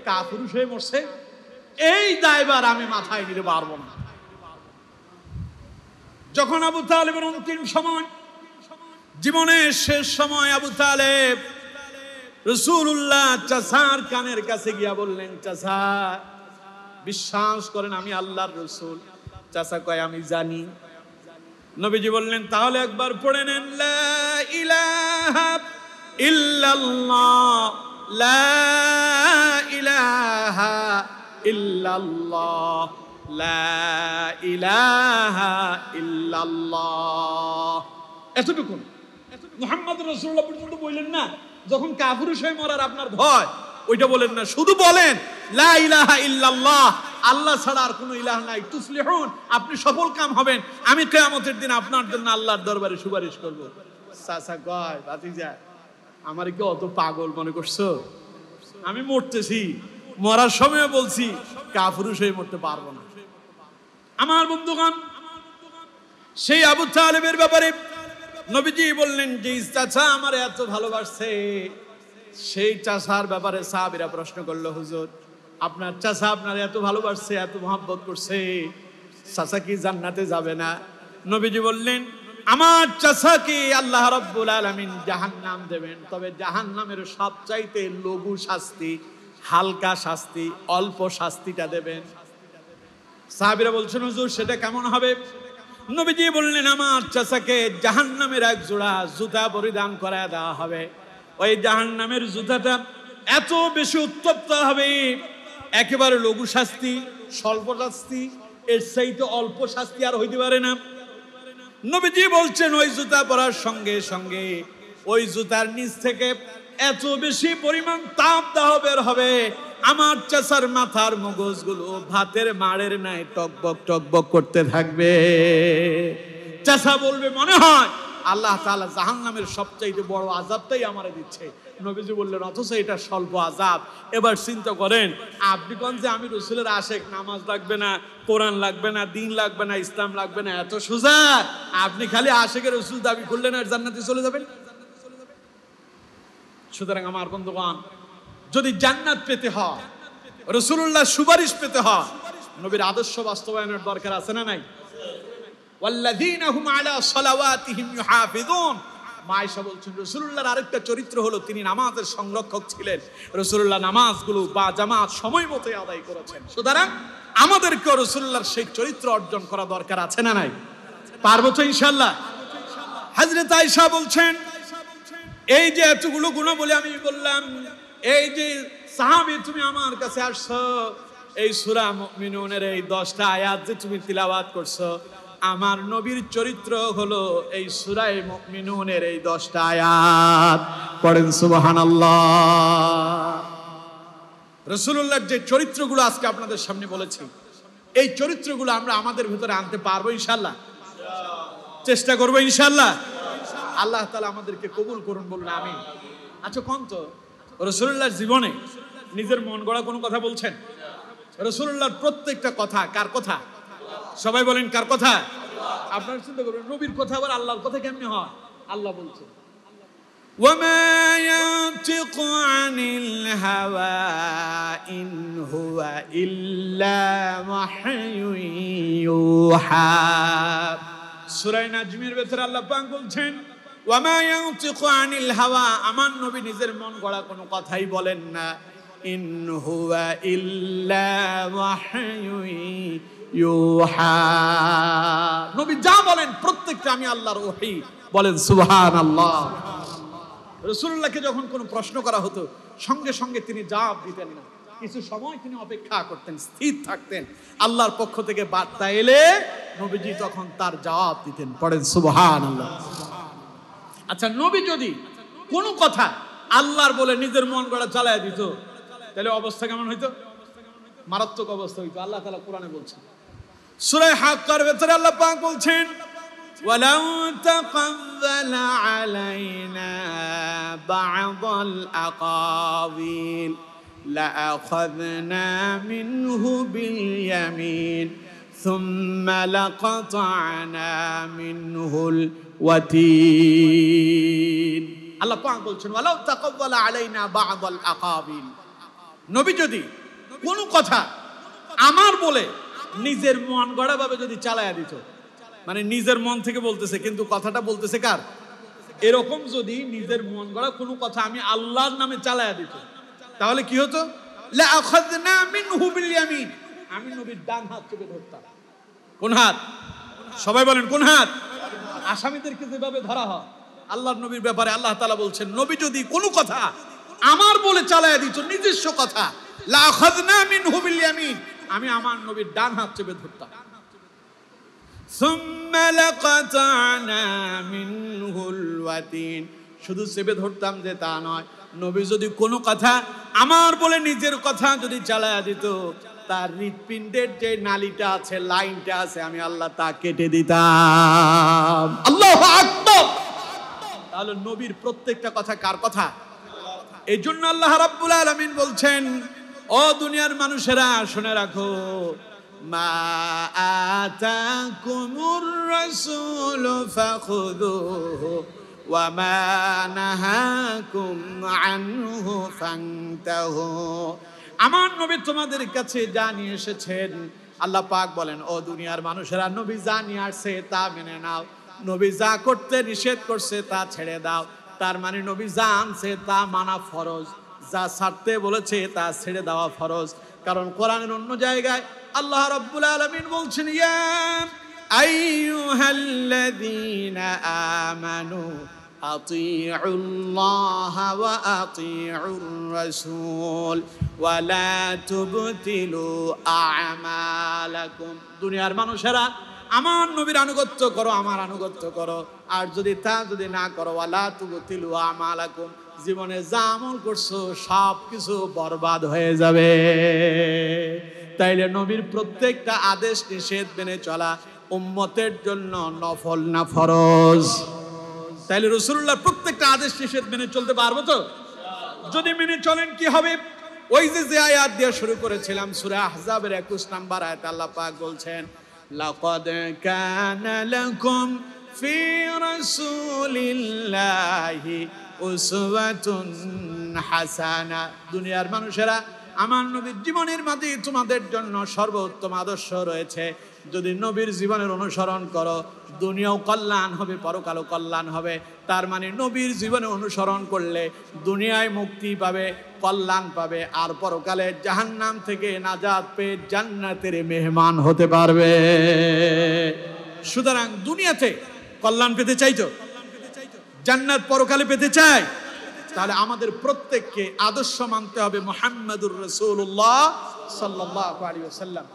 A: কাফির হয়ে মরছে? এই দায়ভার আমি মাথায় নিতে পারবো না। যখন আবু তালেবের অন্তিম সময়, জীবনের শেষ সময়, আবু তালেব রাসূলুল্লাহ চাচার কানের কাছে গিয়া বললেন, চাচা বিশ্বাস করেন আমি আল্লাহর রাসূল? চাচা কয়, আমি জানি। নবীজি বললেন, তাহলে একবার পড়ে নেন, লা ইলাহা ইল্লাল্লাহ, লা ইলাহা ইল্লাল্লাহ, লা ইলাহা ইল্লাল্লাহ। এতটুকু মুহাম্মদ রাসূলুল্লাহ পর্যন্ত বললেন না। যখন কাফির হয়ে মরার আপনার ভয়, ওইটা বলেন না, শুধু বলেন লা ইলাহা ইল্লাল্লাহ, আল্লাহ ছাড়া আর কোনো ইলাহ নাই, তুফলিহুন, আপনি সফল কাম হবেন, আমি কিয়ামতের দিন আপনার জন্য আল্লাহর দরবারে সুপারিশ করব। চাচা কয়, ভাতিজা আমার কি অত পাগল মনে করছো? আমি মরতেছি, মরার সময় বলছি কাফির হয়ে মরতে পারবো না। আমার বন্ধুগণ, সেই আবু তালেবের ব্যাপারে নবীজি বললেন যে চাচা আমার এত ভালোবাসছে। সেই চাচার ব্যাপারে সাহাবীরা প্রশ্ন করলো, হুজুর আপনার চাচা আপনার এত ভালোবাসছে, এত মহব্বত করছে, চাচা কি জান্নাতে যাবে না? নবীজি বললেন, আমার চাচাকে আল্লাহ রাব্বুল আলামিন জাহান্নাম দেবেন, তবে জাহান্নামের সবচাইতে লঘু শাস্তি, হালকা শাস্তি, অল্প শাস্তিটা দেবেন। সাহাবীরা বলছেন, হুজুর সেটা কেমন হবে? নবীজি বললেন, আমার চাচাকে জাহান্নামের এক জোড়া জুতা পরিধান করায় দেওয়া হবে। ওই জাহান্নামের জুতাটা এত বেশি উত্তপ্ত হবে, একেবারে লঘু শাস্তি, স্বল্প শাস্তি, এর চাইতে অল্প শাস্তি আর হইতে পারে না। নবীজি বলছেন, ওই জুতা পরার সঙ্গে সঙ্গে ওই জুতার নিচ থেকে এত বেশি পরিমাণ তাপ দাহ বের হবে, আমার চাচার মাথার মগজগুলো ভাতের মাড়ের নাই টকবক টকবক করতে থাকবে। চাচা বলবে, মনে হয় আল্লাহ তাআলা জাহান্নামের সবচাইতে বড় আযাবটাই আমারে দিচ্ছে। নবীজি বললেন, অথচ এটা স্বল্প আযাব। এবার চিন্তা করেন, আপনি কোন যে আমি রাসূলের আশিক, নামাজ লাগবে না, কোরআন লাগবে না, দ্বীন লাগবে না, ইসলাম লাগবে না, এত সোজা? আপনি খালি আশিকের রাসূল দাবি করলেন আর জান্নাতে চলে যাবেন। সুতরাং আমার বন্ধুগণ, যদি জান্নাত পেতে হয়, রাসূলুল্লাহ সুপারিশ পেতে হয়, নবীর আদর্শ বাস্তবায়নের দরকার আছে না নাই? ওয়াল্লাযীনা হুম আলা সালাওয়াতিহিম ইউহাফিযুন। মা আয়েশা বলছেন, রাসূলুল্লাহর আরেকটা চরিত্র হলো তিনি নামাজের সংরক্ষক ছিলেন। রাসূলুল্লাহ নামাজগুলো বা জামাত সময় মতো আদায় করেছেন। সুতরাং আমাদেরকে রাসূলুল্লাহর সেই চরিত্র অর্জন করা দরকার আছে না নাই? পারবো তো ইনশাআল্লাহ? হযরত আয়েশা বলছেন, এই যে এতগুলো গুণ বলে আমি বললাম, এই যে সাহাবী তুমি আমার কাছে আসছো, এই সূরা মুমিনুনের এই 10টা আয়াত যে তুমি তিলাওয়াত করছো, আমার নবীর চরিত্র হলো এই সূরা মুমিনুনের এই 10টা আয়াত। পড়েন সুবহানাল্লাহ। রাসূলুল্লাহর যে চরিত্রগুলো আজকে আপনাদের সামনে বলেছি, এই চরিত্রগুলো আমরা আমাদের ভিতরে আনতে পারবো ইনশাআল্লাহ? চেষ্টা করবো ইনশাআল্লাহ। আল্লাহ তাআলা আমাদেরকে কবুল করুন, বলুন আমিন। আচ্ছা কোন তো রাসূলুল্লাহর জীবনে নিজের মন গড়া কোনো কথা বলছেন? রাসূলুল্লাহর প্রত্যেকটা কথা কার কথা? সবাই বলেন কার কথা? আপনারা চিন্তা করবেন, নবীর কথা আবার আল্লাহর কথা কেমনে হয়? আল্লাহ বলছেন, ওয়ামা ইয়ানতিকু আনিল হাওয়া ইন হুয়া ইল্লা ওয়াহয়ুন ইউহা। সূরা নাজমের ভেতরে আল্লাহ পাক বলছেন, ওয়ামা ইয়ানতিকু আনিল হাওয়া, আমার নবী নিজের মন গড়া কোনো কথাই বলেন না।
B: ইন হুয়া ইল্লা ওয়াহয়ুন ইউহা।
A: নবী যা বলেন প্রত্যেকটা আমি আল্লাহর ওহী। বলেন সুবহানাল্লাহ। রাসূলুল্লাহকে যখন কোনো প্রশ্ন করা হতো সঙ্গে সঙ্গে তিনি জবাব দিতেন না, কিছু সময় তিনি অপেক্ষা করতেন, স্থির থাকতেন। আল্লাহর পক্ষ থেকে বার্তা এলে নবীজি তখন তার জবাব দিতেন। পড়েন সুবহানাল্লাহ। আচ্ছা, নবী যদি কোনো কথা আল্লাহর বলে নিজের মন গড়া চালায় দিত, তাহলে অবস্থা কেমন হইতো? মারাত্মক অবস্থা হইতো। আল্লাহ তাআলা কোরআনে বলছেন, সূরা হাক্কার ভেতরে আল্লাহ পাক বলছেন, ওয়ালাউ তাকাব্বালা আলাইনা বা'দাল আকাবিল লাআখাযনা মিনহু বিল ইয়ামিন সুম্মা লাকাতা'না মিনহুল ওয়াতিন। আল্লাহ পাক বলছেন, ওয়ালাউ তাকাব্বালা আলাইনা বা'দাল আকাবিল, নবী যদি কোনো কথা আমার বলে নিজের মন গড়া ভাবে যদি চালায়া দিত, মানে নিজের মন থেকে বলতেছে কিন্তু কথাটা বলতেছে কার? এরকম যদি নিজের মন গড়া কোনো কথা আমি আল্লাহর নামে চালায়া দিত, তাহলে কি হতো? লা আখাযনা মিনহু বিল ইয়ামিন, আমি নবীর ডান হাত চেপে ধরতাম। কোন হাত? সবাই বলেন কোন হাত? আসামিদেরকে যেভাবে ধরা হয় আল্লাহর নবীর ব্যাপারে আল্লাহ তাআলা বলছেন, নবী যদি কোনো কথা আমার বলে চালায়া দিত, নিজস্ব কথা, লা আখাযনা মিনহু বিল ইয়ামিন, আমি আমার নবীর ডান হাত চেপে ধরতাম। সুম্মা লাকাতা'না মিনহুল ওয়াতিন, শুধু চেপে ধরতাম যে তা নয়, নবী যদি কোনো কথা আমার বলে নিজের কথা যদি চালায়া দিত, তার হৃৎপিণ্ডের যে নালীটা আছে, লাইনটা আছে, আমি আল্লাহ তা কেটে দিতাম। আল্লাহু আকবার। তাহলে নবীর প্রত্যেকটা কথা কার কথা? এই জন্য আল্লাহ রাব্বুল আলামিন বলছেন, ও দুনিয়ার মানুষেরা শুনে রাখো, মা আতাকুমুর রাসূলু ফাখুযুহু ওয়া মা নাহাকুম আনহু ফান্তাহু। আমার নবী তোমাদের কাছে যা নিয়ে এসেছেন, আল্লাহ পাক বলেন, ও দুনিয়ার মানুষেরা, নবী যা নিয়ে আসছে তা মেনে নাও, নবী যা করতে নিষেধ করছে তা ছেড়ে দাও। তার মানে নবী যা আনছে তা মানা ফরজ, যা ছাড়তে বলেছে তা ছেড়ে দেওয়া ফরজ। কারণ কোরআনের অন্য জায়গায় আল্লাহ রাব্বুল আলামিন বলছেন, ইয়া আইয়ুহাল্লাযীনা আমানু আতিউল্লাহ ওয়া আতিউর রাসূল ওয়া লা তুবতিলু আমালাকুম। দুনিয়ার মানুষেরা আমার নবীর আনুগত্য করো, আমার আনুগত্য করো, আর যদি না করো, ওয়া লা তুবতিলু আমালাকুম, জীবনে যা আমল করছো সব কিছু বরবাদ হয়ে যাবে। তাইলে নবীর প্রত্যেকটা আদেশ নিষেধ মেনে চলা উম্মতের জন্য নফল না ফরজ? তাইলে রাসূলুল্লাহ প্রত্যেকটা আদেশ নিষেধ মেনে চলতে পারবো তো? যদি মেনে চলেন কি হবে? ওই যে আয়াত দিয়ে শুরু করেছিলাম, সূরা আহজাবের 21 নম্বর আয়াত, আল্লাহ পাক বলছেন, লাকাদ কানা লাকুম ফি রাসূলিল্লাহি উসওয়াতুন হাসানা। দুনিয়ার মানুষেরা, আমার নবীর জীবনের মাঝে তোমাদের জন্য সর্বোত্তম আদর্শ রয়েছে। যদি নবীর জীবনের অনুসরণ করো, দুনিয়াও কল্যাণ হবে, পরকালও কল্যাণ হবে। তার মানে নবীর জীবনে অনুসরণ করলে দুনিয়ায় মুক্তি পাবে, কল্যাণ পাবে, আর পরকালে জাহান্নাম থেকে নাজাত পেয়ে জান্নাতের মেহমান হতে পারবে। সুতরাং দুনিয়াতে কল্যাণ পেতে চাইতো, জান্নাত পরকালে পেতে চাই, তাহলে আমাদের প্রত্যেককে আদর্শ মানতে হবে মুহাম্মাদুর রাসূলুল্লাহ সাল্লাল্লাহু আলাইহি ওয়াসাল্লাম।